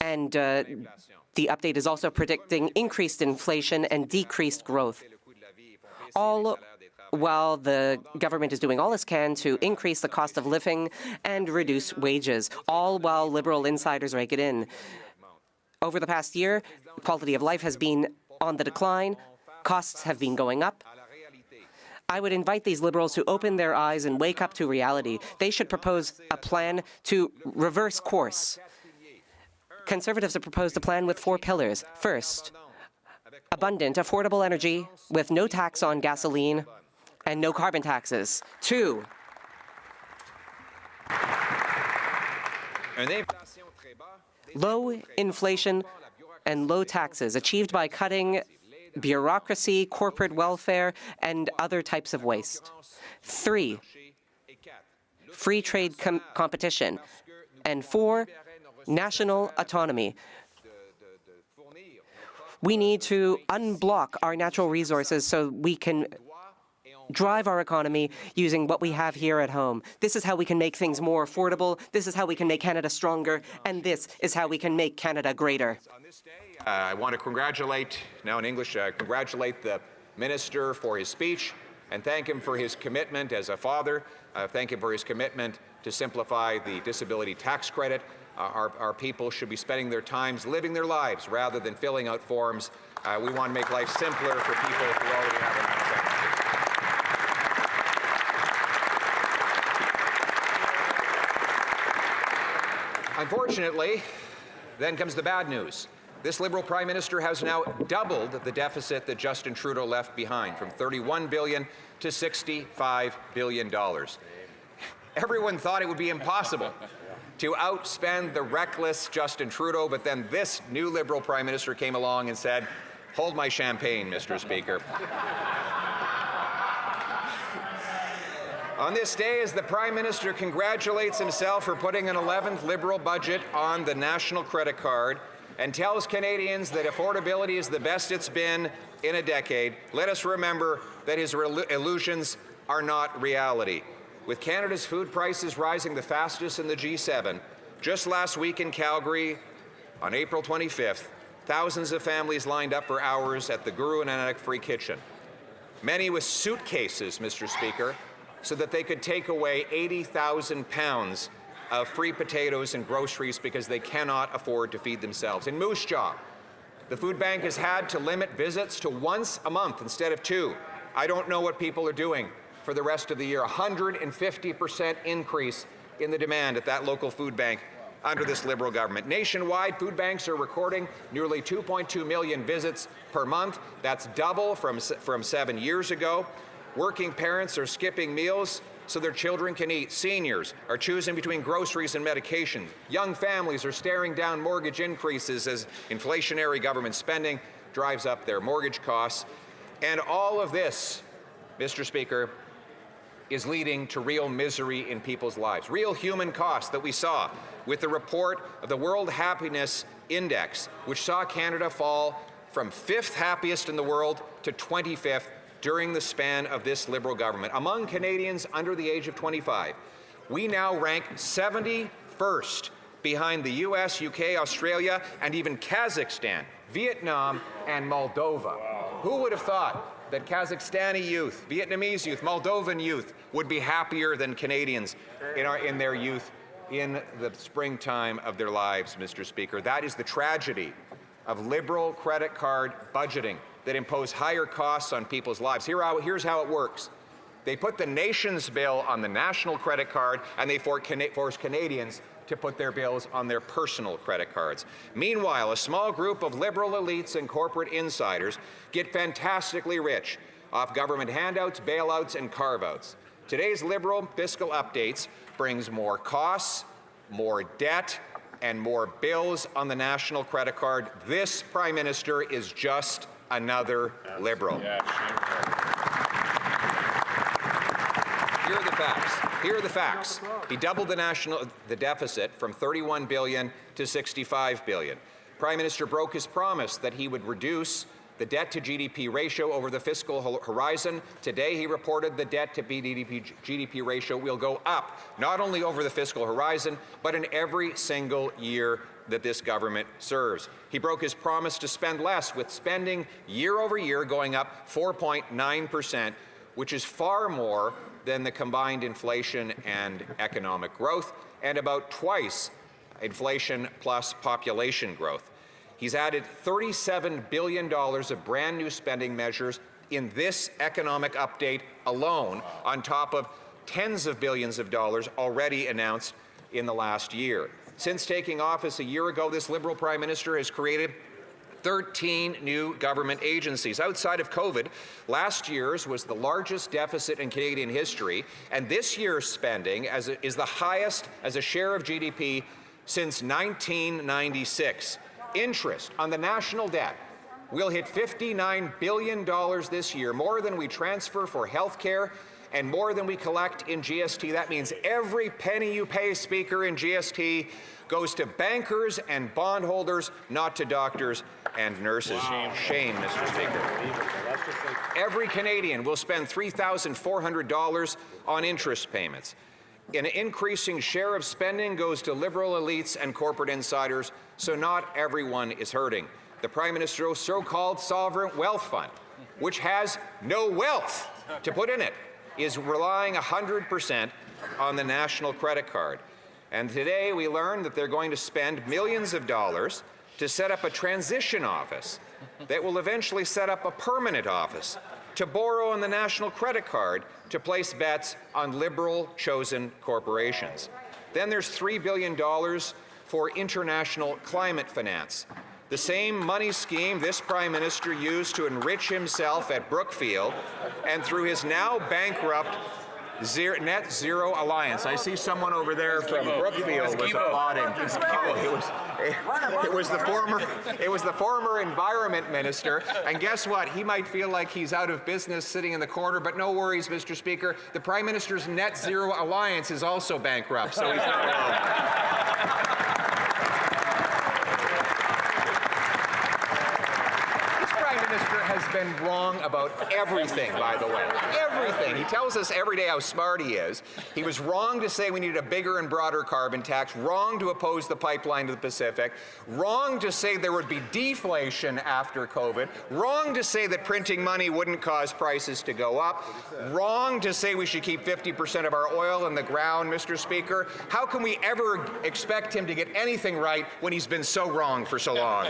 And the update is also predicting increased inflation and decreased growth, all while the government is doing all it can to increase the cost of living and reduce wages, all while Liberal insiders rake it in. Over the past year, quality of life has been on the decline, costs have been going up. I would invite these Liberals to open their eyes and wake up to reality. They should propose a plan to reverse course. Conservatives have proposed a plan with 4 pillars. First, abundant, affordable energy with no tax on gasoline and no carbon taxes. 2, low inflation and low taxes achieved by cutting bureaucracy, corporate welfare, and other types of waste. 3, free trade competition. And 4, national autonomy. We need to unblock our natural resources so we can drive our economy using what we have here at home. This is how we can make things more affordable, this is how we can make Canada stronger, and this is how we can make Canada greater. On this day, I want to congratulate, now in English, congratulate the Minister for his speech and thank him for his commitment as a father, thank him for his commitment to simplify the disability tax credit. Our people should be spending their times living their lives rather than filling out forms. We want to make life simpler for people who already have enough benefits. Unfortunately, then comes the bad news. This Liberal Prime Minister has now doubled the deficit that Justin Trudeau left behind, from $31 billion to $65 billion. Everyone thought it would be impossible to outspend the reckless Justin Trudeau, but then this new Liberal Prime Minister came along and said, "Hold my champagne, Mr. Speaker." On this day, as the Prime Minister congratulates himself for putting an 11th Liberal budget on the national credit card and tells Canadians that affordability is the best it's been in a decade, let us remember that his illusions are not reality. With Canada's food prices rising the fastest in the G7, just last week in Calgary, on April 25th, thousands of families lined up for hours at the Guru Nanak Free Kitchen. Many with suitcases, Mr. Speaker, so that they could take away 80,000 pounds of free potatoes and groceries because they cannot afford to feed themselves. In Moose Jaw, the food bank has had to limit visits to once a month instead of 2. I don't know what people are doing for the rest of the year. 150% increase in the demand at that local food bank under this Liberal government. Nationwide, food banks are recording nearly 2.2 million visits per month. That's double from 7 years ago. Working parents are skipping meals so their children can eat. Seniors are choosing between groceries and medication. Young families are staring down mortgage increases as inflationary government spending drives up their mortgage costs. And all of this, Mr. Speaker, is leading to real misery in people's lives, real human costs that we saw with the report of the World Happiness Index, which saw Canada fall from 5th happiest in the world to 25th during the span of this Liberal government. Among Canadians under the age of 25, we now rank 71st behind the US, UK, Australia, and even Kazakhstan, Vietnam, and Moldova. Wow. Who would have thought that Kazakhstani youth, Vietnamese youth, Moldovan youth would be happier than Canadians in their youth in the springtime of their lives, Mr. Speaker? That is the tragedy of Liberal credit card budgeting that impose higher costs on people's lives. Here's how it works. They put the nation's bill on the national credit card, and they force Canadians to put their bills on their personal credit cards. Meanwhile, a small group of Liberal elites and corporate insiders get fantastically rich off government handouts, bailouts, and carve-outs. Today's Liberal fiscal updates brings more costs, more debt, and more bills on the national credit card. This Prime Minister is just another Liberal. Here are the facts. Here are the facts. He doubled the deficit from $31 billion to $65 billion. Prime Minister broke his promise that he would reduce the debt to GDP ratio over the fiscal horizon. Today, he reported the debt to GDP ratio will go up, not only over the fiscal horizon, but in every single year that this government serves. He broke his promise to spend less, with spending year over year going up 4.9%, which is far more than the combined inflation and economic growth, and about twice inflation plus population growth. He's added $37 billion of brand new spending measures in this economic update alone, on top of tens of billions of dollars already announced in the last year. Since taking office a year ago, this Liberal Prime Minister has created 13 new government agencies. Outside of COVID, last year's was the largest deficit in Canadian history, and this year's spending is the highest as a share of GDP since 1996. Interest on the national debt will hit $59 billion this year, more than we transfer for health care and more than we collect in GST. That means every penny you pay, Speaker, in GST goes to bankers and bondholders, not to doctors and nurses. Wow. Shame, Mr. Speaker. Every Canadian will spend $3,400 on interest payments. An increasing share of spending goes to Liberal elites and corporate insiders, so not everyone is hurting. The Prime Minister's so-called sovereign wealth fund, which has no wealth to put in it, is relying 100% on the national credit card. And today we learned that they're going to spend millions of dollars to set up a transition office that will eventually set up a permanent office to borrow on the national credit card to place bets on Liberal-chosen corporations. Then there's $3 billion for international climate finance, the same money scheme this Prime Minister used to enrich himself at Brookfield and through his now bankrupt Net Zero Alliance. I see someone over there from Brookfield was applauding. It was the former Environment Minister, and guess what? He might feel like he's out of business sitting in the corner, but no worries, Mr. Speaker. The Prime Minister's Net Zero Alliance is also bankrupt, so he's not alone. Has been wrong about everything, by the way. Everything. He tells us every day how smart he is. He was wrong to say we needed a bigger and broader carbon tax, wrong to oppose the pipeline to the Pacific, wrong to say there would be deflation after COVID, wrong to say that printing money wouldn't cause prices to go up, wrong to say we should keep 50% of our oil in the ground, Mr. Speaker. How can we ever expect him to get anything right when he's been so wrong for so long?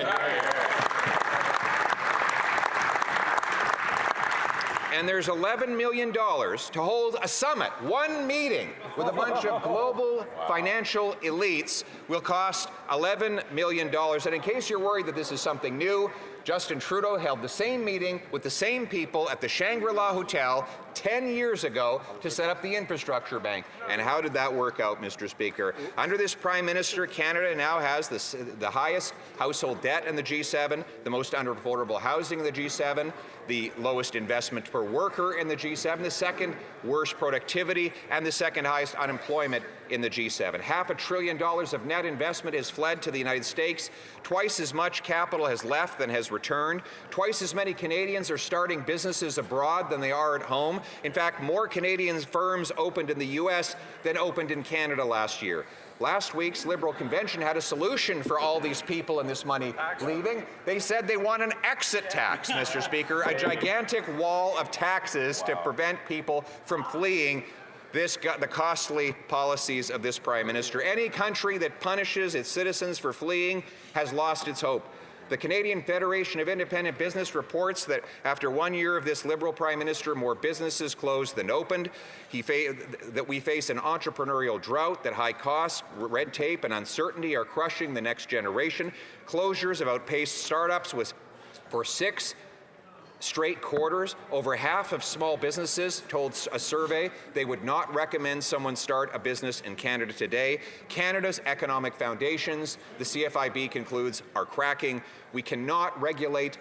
And there's $11 million to hold a summit. One meeting with a bunch of global financial elites will cost $11 million. And in case you're worried that this is something new, Justin Trudeau held the same meeting with the same people at the Shangri-La Hotel 10 years ago to set up the infrastructure bank. And how did that work out, Mr. Speaker? Under this Prime Minister, Canada now has the highest household debt in the G7, the most unaffordable housing in the G7, the lowest investment per worker in the G7, the second worst productivity, and the second highest unemployment in the G7. $500 billion of net investment has fled to the United States. Twice as much capital has left than has returned. Twice as many Canadians are starting businesses abroad than they are at home. In fact, more Canadian firms opened in the U.S. than opened in Canada last year. Last week's Liberal convention had a solution for all these people and this money leaving. They said they want an exit tax, Mr. Speaker, a gigantic wall of taxes to prevent people from fleeing the costly policies of this Prime Minister. Any country that punishes its citizens for fleeing has lost its hope. The Canadian Federation of Independent Business reports that after 1 year of this Liberal Prime Minister, more businesses closed than opened. That we face an entrepreneurial drought, that high costs, red tape, and uncertainty are crushing the next generation. Closures have outpaced startups for 6 straight quarters. Over half of small businesses told a survey they would not recommend someone start a business in Canada today. Canada's economic foundations, the CFIB concludes, are cracking. We cannot regulate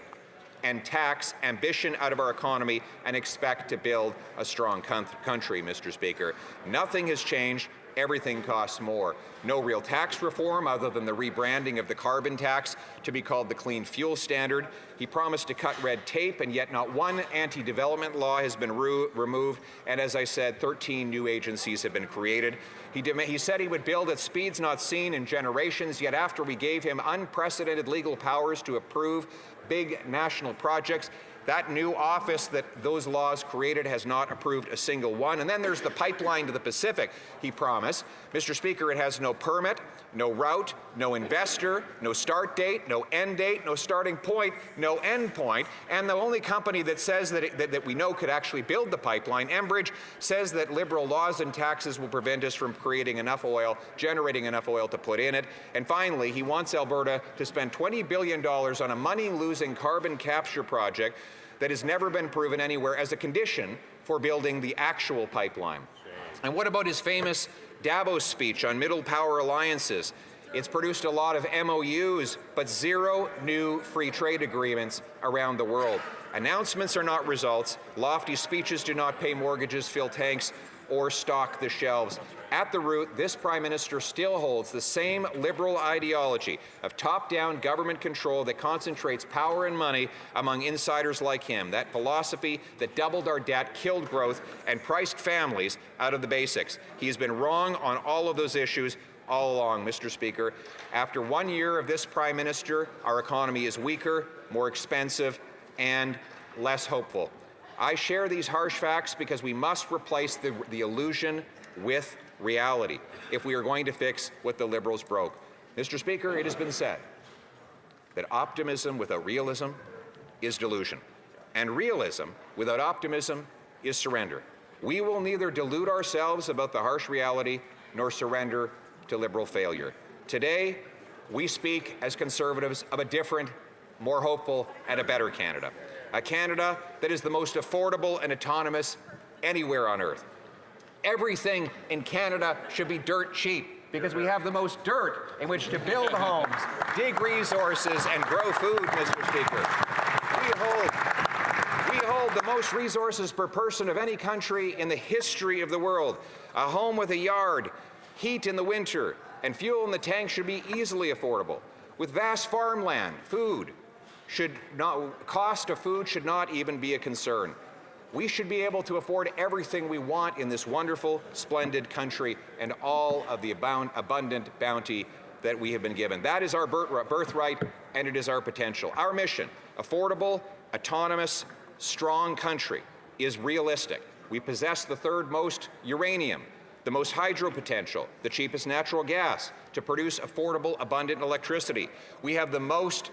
and tax ambition out of our economy and expect to build a strong country, Mr. Speaker. Nothing has changed. Everything costs more. No real tax reform other than the rebranding of the carbon tax to be called the Clean Fuel Standard. He promised to cut red tape, and yet not one anti-development law has been removed. And as I said, 13 new agencies have been created. He said he would build at speeds not seen in generations, yet after we gave him unprecedented legal powers to approve big national projects, that new office that those laws created has not approved a single one. And then there's the pipeline to the Pacific, he promised. Mr. Speaker, it has no permit, no route, no investor, no start date, no end date, no starting point, no end point. And the only company that says that we know could actually build the pipeline, Enbridge, says that Liberal laws and taxes will prevent us from creating enough oil, generating enough oil to put in it. And finally, he wants Alberta to spend $20 billion on a money-losing carbon capture project that has never been proven anywhere as a condition for building the actual pipeline. And what about his famous Davos speech on middle power alliances? It's produced a lot of MOUs, but 0 new free trade agreements around the world. Announcements are not results. Lofty speeches do not pay mortgages, fill tanks, or stock the shelves. At the root, this Prime Minister still holds the same liberal ideology of top-down government control that concentrates power and money among insiders like him. That philosophy that doubled our debt, killed growth, and priced families out of the basics. He has been wrong on all of those issues all along, Mr. Speaker. After 1 year of this Prime Minister, our economy is weaker, more expensive, and less hopeful. I share these harsh facts because we must replace the illusion with reality if we are going to fix what the Liberals broke. Mr. Speaker, it has been said that optimism without realism is delusion, and realism without optimism is surrender. We will neither delude ourselves about the harsh reality nor surrender to Liberal failure. Today, we speak as Conservatives of a different, more hopeful, and a better Canada. A Canada that is the most affordable and autonomous anywhere on earth. Everything in Canada should be dirt cheap because we have the most dirt in which to build homes, dig resources, and grow food, Mr. Speaker. We hold the most resources per person of any country in the history of the world. A home with a yard, heat in the winter, and fuel in the tank should be easily affordable. With vast farmland, cost of food should not even be a concern. We should be able to afford everything we want in this wonderful, splendid country and all of the abundant bounty that we have been given. That is our birthright, and it is our potential. Our mission, affordable, autonomous, strong country, is realistic. We possess the third most uranium, the most hydro potential, the cheapest natural gas to produce affordable, abundant electricity. We have the most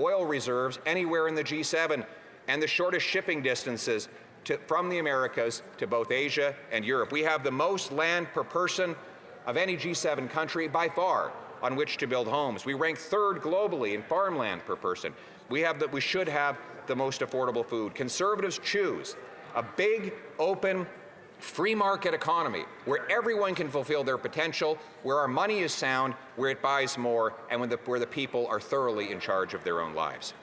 oil reserves anywhere in the G7 and the shortest shipping distances from the Americas to both Asia and Europe. We have the most land per person of any G7 country by far on which to build homes. We rank third globally in farmland per person. We should have the most affordable food. Conservatives choose a big, open, free market economy where everyone can fulfill their potential, where our money is sound, where it buys more, and where the people are thoroughly in charge of their own lives.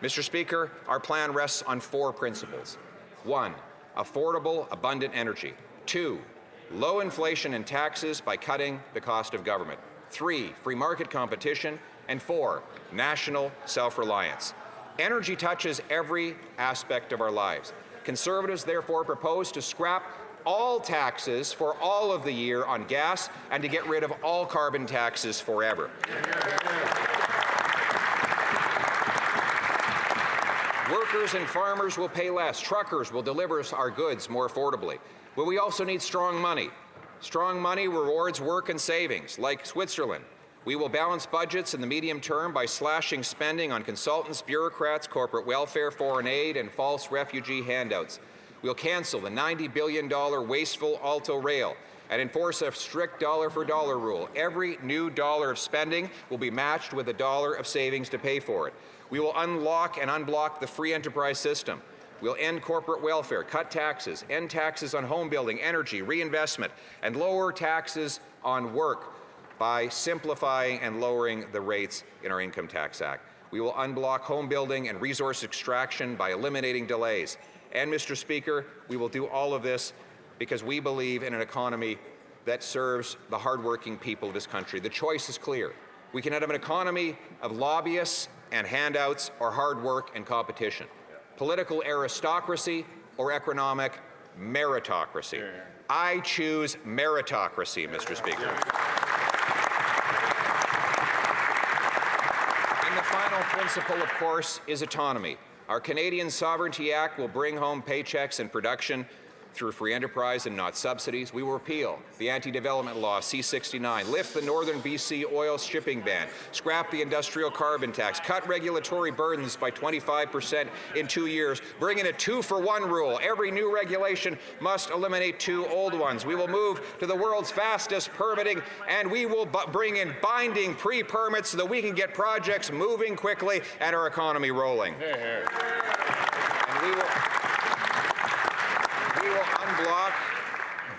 Mr. Speaker, our plan rests on 4 principles. 1, affordable, abundant energy. 2, low inflation and taxes by cutting the cost of government. 3, free market competition. And 4, national self-reliance. Energy touches every aspect of our lives. Conservatives therefore propose to scrap all taxes for all of the year on gas and to get rid of all carbon taxes forever. Workers and farmers will pay less. Truckers will deliver our goods more affordably. But we also need strong money. Strong money rewards work and savings, like Switzerland. We will balance budgets in the medium term by slashing spending on consultants, bureaucrats, corporate welfare, foreign aid, and false refugee handouts. We'll cancel the $90 billion wasteful Alto Rail and enforce a strict dollar-for-dollar rule. Every new dollar of spending will be matched with a dollar of savings to pay for it. We will unlock and unblock the free enterprise system. We'll end corporate welfare, cut taxes, end taxes on home building, energy, reinvestment, and lower taxes on work by simplifying and lowering the rates in our Income Tax Act. We will unblock home building and resource extraction by eliminating delays. And, Mr. Speaker, we will do all of this because we believe in an economy that serves the hardworking people of this country. The choice is clear. We can have an economy of lobbyists and handouts or hard work and competition. Political aristocracy or economic meritocracy. I choose meritocracy, Mr. Speaker. And the final principle, of course, is autonomy. Our Canadian Sovereignty Act will bring home paychecks and production through free enterprise and not subsidies. We will repeal the anti-development law, C-69, lift the Northern BC oil shipping ban, scrap the industrial carbon tax, cut regulatory burdens by 25% in 2 years, bring in a 2-for-1 rule. Every new regulation must eliminate 2 old ones. We will move to the world's fastest permitting, and we will bring in binding pre-permits so that we can get projects moving quickly and our economy rolling. And we will unblock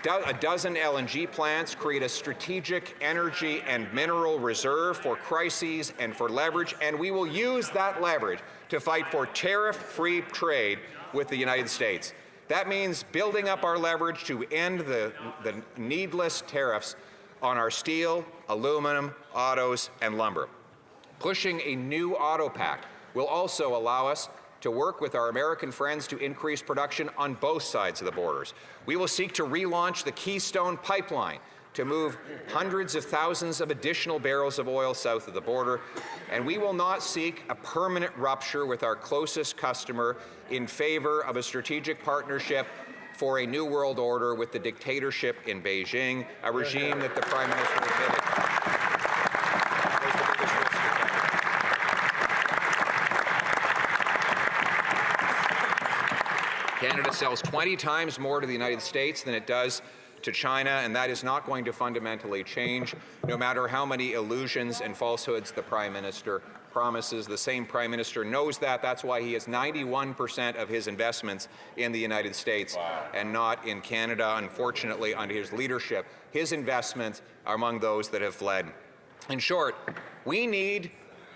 a dozen LNG plants, create a strategic energy and mineral reserve for crises and for leverage, and we will use that leverage to fight for tariff-free trade with the United States. That means building up our leverage to end the needless tariffs on our steel, aluminum, autos, and lumber. Pushing a new auto pact will also allow us to work with our American friends to increase production on both sides of the borders. We will seek to relaunch the Keystone Pipeline to move hundreds of thousands of additional barrels of oil south of the border, and we will not seek a permanent rupture with our closest customer in favor of a strategic partnership for a new world order with the dictatorship in Beijing, a regime that the Prime Minister admitted. Canada sells 20 times more to the United States than it does to China, and that is not going to fundamentally change, no matter how many illusions and falsehoods the Prime Minister promises. The same Prime Minister knows that. That's why he has 91% of his investments in the United States and not in Canada. Unfortunately, under his leadership, his investments are among those that have fled. In short, we need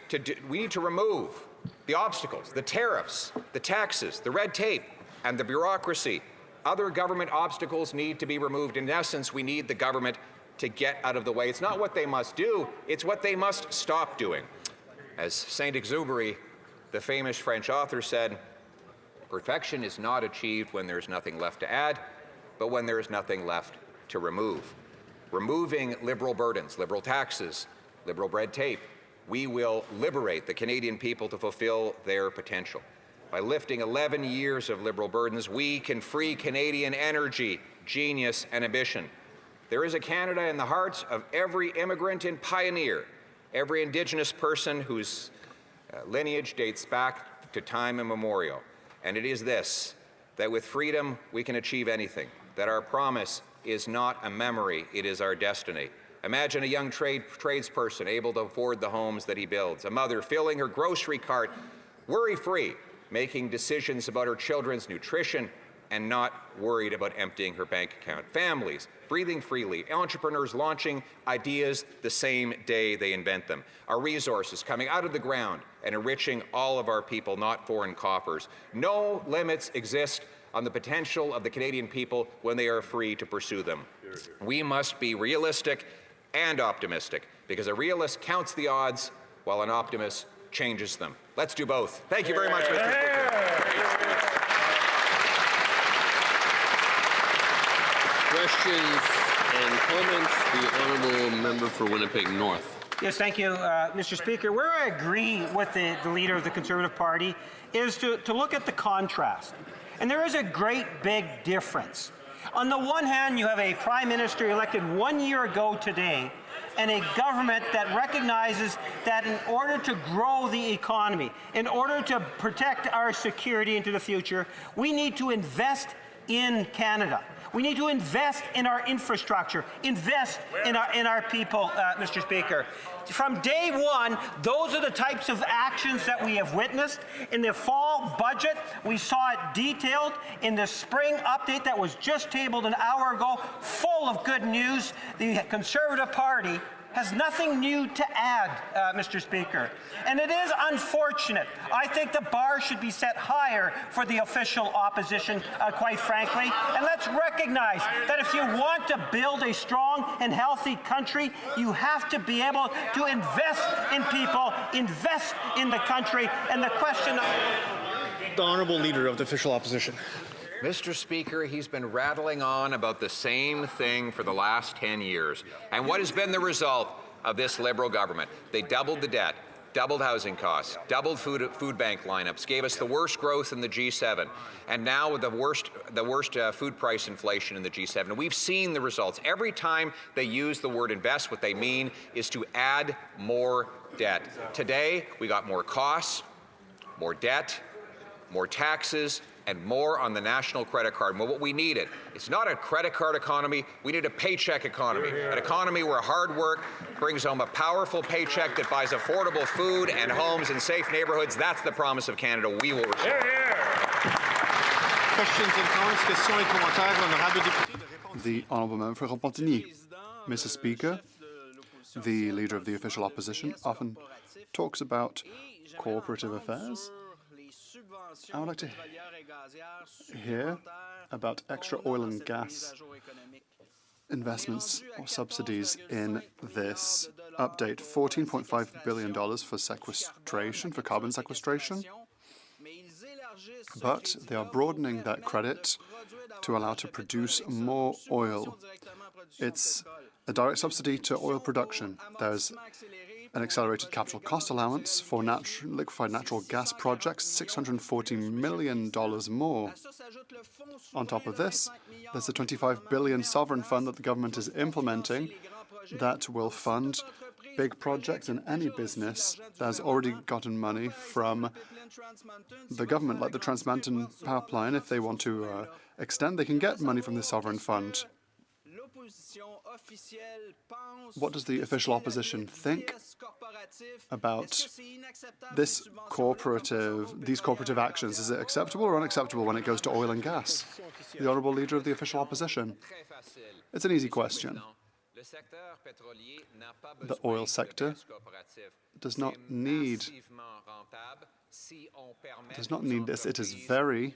to remove the obstacles, the tariffs, the taxes, the red tape, and the bureaucracy. Other government obstacles need to be removed. In essence, we need the government to get out of the way. It's not what they must do, it's what they must stop doing. As Saint-Exupéry, the famous French author, said, perfection is not achieved when there's nothing left to add, but when there's nothing left to remove. Removing liberal burdens, liberal taxes, liberal red tape, we will liberate the Canadian people to fulfill their potential. By lifting 11 years of liberal burdens, we can free Canadian energy, genius, and ambition. There is a Canada in the hearts of every immigrant and pioneer, every Indigenous person whose lineage dates back to time immemorial. And it is this, that with freedom we can achieve anything, that our promise is not a memory, it is our destiny. Imagine a young tradesperson able to afford the homes that he builds, a mother filling her grocery cart worry-free, making decisions about her children's nutrition and not worried about emptying her bank account. Families breathing freely, entrepreneurs launching ideas the same day they invent them. Our resources coming out of the ground and enriching all of our people, not foreign coffers. No limits exist on the potential of the Canadian people when they are free to pursue them. We must be realistic and optimistic, because a realist counts the odds while an optimist changes them. Let's do both. Thank you very much, Mr. Speaker. Questions and comments? The honourable member for Winnipeg North. Yes, thank you, Mr. Speaker. Where I agree with the leader of the Conservative Party is to look at the contrast. And there is a great big difference. On the one hand, you have a Prime Minister elected 1 year ago today, and a government that recognizes that in order to grow the economy, in order to protect our security into the future, we need to invest in Canada. We need to invest in our infrastructure, invest in our people, Mr. Speaker. From day one, those are the types of actions that we have witnessed. In the fall budget, we saw it detailed. In the spring update that was just tabled an hour ago, full of good news. The Conservative Party has nothing new to add, Mr. Speaker. And it is unfortunate. I think the bar should be set higher for the official opposition, quite frankly. And let's recognize that if you want to build a strong and healthy country, you have to be able to invest in people, invest in the country. And the question... The Honourable Leader of the Official Opposition. Mr. Speaker, he's been rattling on about the same thing for the last 10 years. And what has been the result of this Liberal government? They doubled the debt, doubled housing costs, doubled food bank lineups, gave us the worst growth in the G7, and now with the worst food price inflation in the G7. And we've seen the results. Every time they use the word invest, what they mean is to add more debt. Today, we got more costs, more debt, more taxes, and more on the national credit card. Well, what we needed, it's not a credit card economy, we need a paycheck economy. An economy where hard work brings home a powerful paycheck that buys affordable food and homes in safe neighborhoods. That's the promise of Canada we will restore. Questions and comments, questions et commentaires, l'honorable député de répondre. The Honourable Member for Repentigny. Mr. Speaker, the Leader of the Official Opposition often talks about cooperative affairs. I would like to hear about extra oil and gas investments or subsidies in this update. $14.5 billion for sequestration, for carbon sequestration. But they are broadening that credit to allow to produce more oil. It's a direct subsidy to oil production. There's an accelerated capital cost allowance for liquefied natural gas projects, $640 million more. On top of this, there's a $25 billion sovereign fund that the government is implementing that will fund big projects in any business that has already gotten money from the government, like the Trans Mountain Pipeline. If they want to extend, they can get money from the sovereign fund. What does the official opposition think about these cooperative actions? Is it acceptable or unacceptable when it goes to oil and gas? The Honourable Leader of the Official Opposition. It's an easy question. The oil sector does not need this. It is very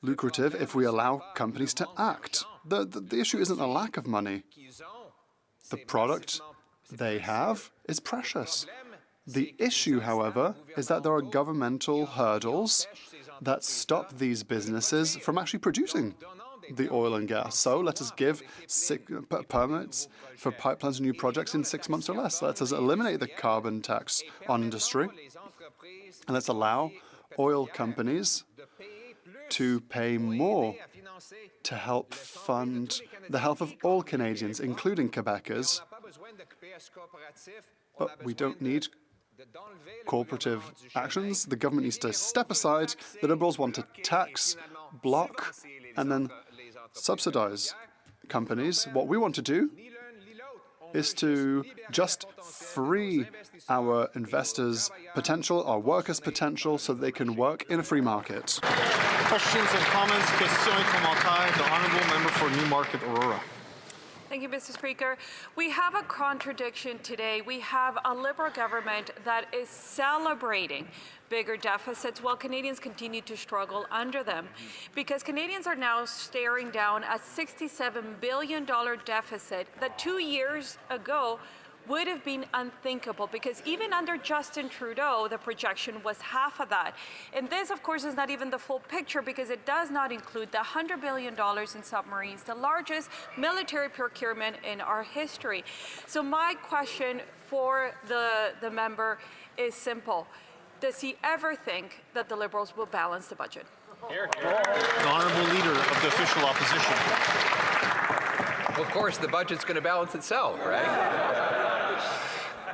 lucrative if we allow companies to act. The issue isn't a lack of money. The product they have is precious. The issue, however, is that there are governmental hurdles that stop these businesses from actually producing the oil and gas. So let us give permits for pipelines and new projects in 6 months or less. Let us eliminate the carbon tax on industry. And let's allow oil companies to pay more to help fund the health of all Canadians, including Quebecers. But we don't need cooperative actions. The government needs to step aside. The Liberals want to tax, block, and then subsidize companies. What we want to do is to just free our investors' potential, our workers' potential, so that they can work in a free market. Questions and comments, questions et commentaires. The Honourable Member for Newmarket, Aurora. Thank you, Mr. Speaker. We have a contradiction today. We have a Liberal government that is celebrating bigger deficits while Canadians continue to struggle under them. Because Canadians are now staring down a $67 billion deficit that 2 years ago would have been unthinkable, because even under Justin Trudeau, the projection was half of that. And this, of course, is not even the full picture, because it does not include the $100 billion in submarines, the largest military procurement in our history. So my question for the member is simple. Does he ever think that the Liberals will balance the budget? The Honourable Leader of the Official Opposition. Well, of course, the budget's going to balance itself, right?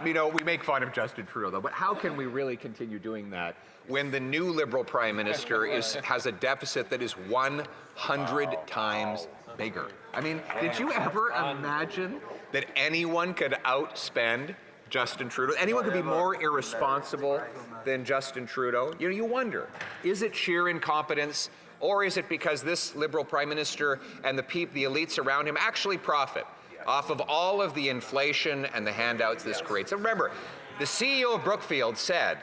You know, we make fun of Justin Trudeau, though, but how can we really continue doing that when the new Liberal Prime Minister has a deficit that is 100 times bigger? I mean, did you ever imagine that anyone could outspend Justin Trudeau? Anyone could be more irresponsible than Justin Trudeau? You know, you wonder, is it sheer incompetence, or is it because this Liberal Prime Minister and the elites around him actually profit off of all of the inflation and the handouts this creates? And remember, the CEO of Brookfield said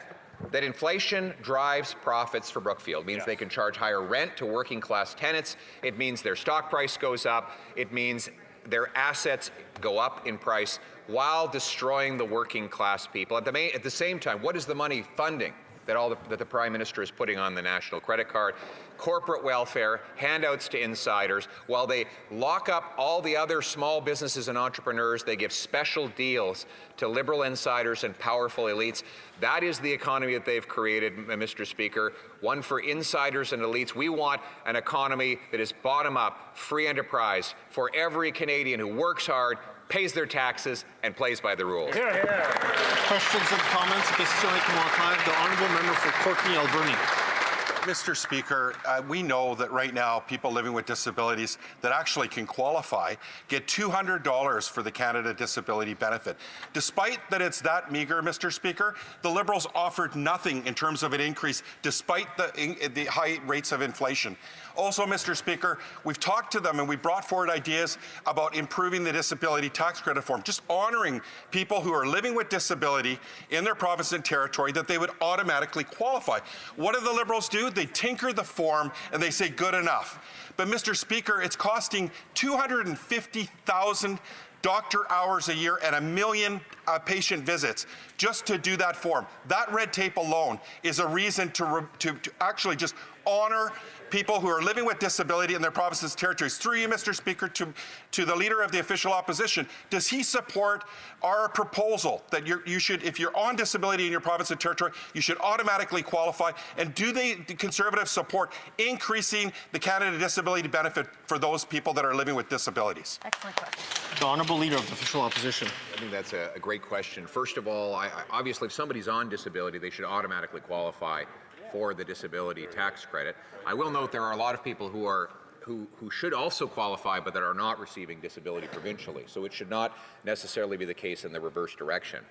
that inflation drives profits for Brookfield. It means they can charge higher rent to working class tenants. It means their stock price goes up. It means their assets go up in price while destroying the working class people. At the same time, what is the money funding that the Prime Minister is putting on the national credit card? Corporate welfare, handouts to insiders. While they lock up all the other small businesses and entrepreneurs, they give special deals to Liberal insiders and powerful elites. That is the economy that they've created, Mr. Speaker, one for insiders and elites. We want an economy that is bottom-up, free enterprise for every Canadian who works hard, pays their taxes, and plays by the rules. Questions and comments, questions et commentaires. The Honourable Member for Courtenay, Alberni. Mr. Speaker, we know that right now people living with disabilities that actually can qualify get $200 for the Canada Disability Benefit. Despite that it's that meager, Mr. Speaker, the Liberals offered nothing in terms of an increase despite the high rates of inflation. Also, Mr. Speaker, we've talked to them and we brought forward ideas about improving the disability tax credit form, just honoring people who are living with disability in their province and territory, that they would automatically qualify. What do the Liberals do? They tinker the form and they say good enough. But Mr. Speaker, it's costing 250,000 doctor hours a year and 1 million patient visits just to do that form. That red tape alone is a reason to actually just honor people who are living with disability in their provinces and territories. Through you, Mr. Speaker, to the Leader of the Official Opposition, does he support our proposal that you should, if you're on disability in your province and territory, you should automatically qualify? And do the Conservatives support increasing the Canada Disability Benefit for those people that are living with disabilities? Excellent question. The Honourable Leader of the Official Opposition. I think that's a great question. First of all, obviously, if somebody's on disability, they should automatically qualify for the disability tax credit. I will note there are a lot of people who should also qualify but that are not receiving disability provincially. So it should not necessarily be the case in the reverse direction.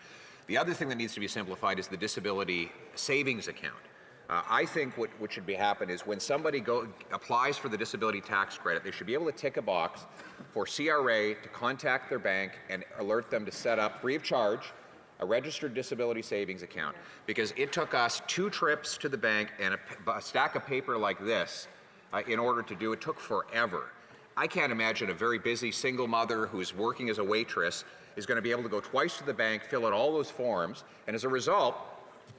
The other thing that needs to be simplified is the disability savings account. I think what should happen is when somebody applies for the disability tax credit, they should be able to tick a box for CRA to contact their bank and alert them to set up, free of charge, a registered disability savings account, because it took us 2 trips to the bank and a stack of paper like this in order to do it. It took forever. I can't imagine a very busy single mother who's working as a waitress is going to be able to go twice to the bank, fill out all those forms, and as a result,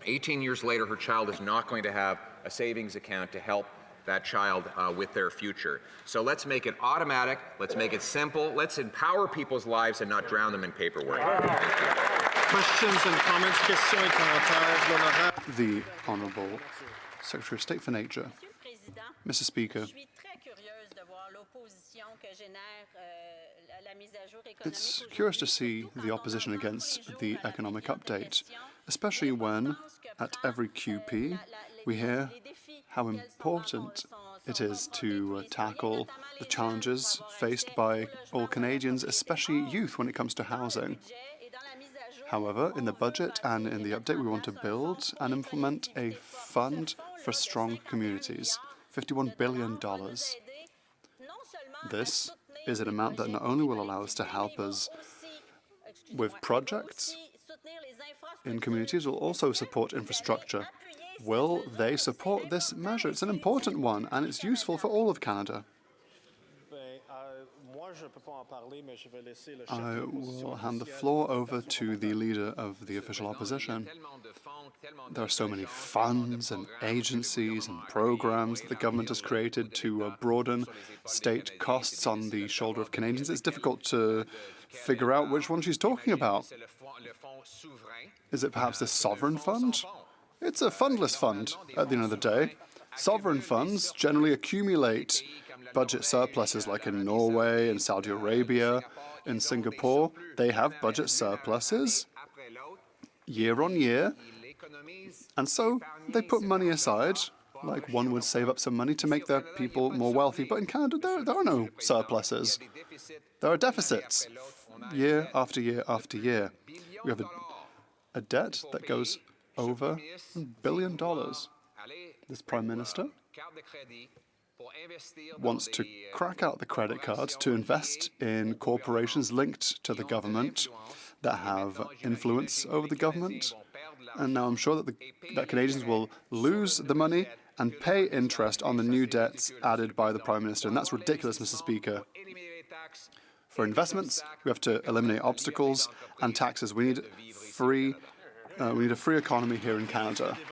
18 years later, her child is not going to have a savings account to help that child with their future. So let's make it automatic, let's make it simple, let's empower people's lives and not drown them in paperwork. Thank you. Questions and comments, questions et commentaires. The Honourable Secretary of State for Nature. Mr. Speaker, it's curious to see the opposition against the economic update, especially when at every QP we hear how important it is to tackle the challenges faced by all Canadians, especially youth, when it comes to housing. However, in the budget and in the update, we want to build and implement a fund for strong communities, $51 billion. This is an amount that not only will allow us to help us with projects in communities, will also support infrastructure. Will they support this measure? It's an important one, and it's useful for all of Canada. I will hand the floor over to the Leader of the Official Opposition. There are so many funds and agencies and programs that the government has created to broaden state costs on the shoulder of Canadians. It's difficult to figure out which one she's talking about. Is it perhaps the Sovereign Fund? It's a fundless fund at the end of the day. Sovereign funds generally accumulate budget surpluses, like in Norway and Saudi Arabia, in Singapore. They have budget surpluses year on year, and so they put money aside, like one would save up some money to make their people more wealthy. But in Canada, there are no surpluses. There are deficits year after year after year. We have a debt that goes over $1 billion. This Prime Minister wants to crack out the credit cards to invest in corporations linked to the government that have influence over the government. And now I'm sure that Canadians will lose the money and pay interest on the new debts added by the Prime Minister. And that's ridiculous, Mr. Speaker. For investments, we have to eliminate obstacles and taxes. We need a free economy here in Canada.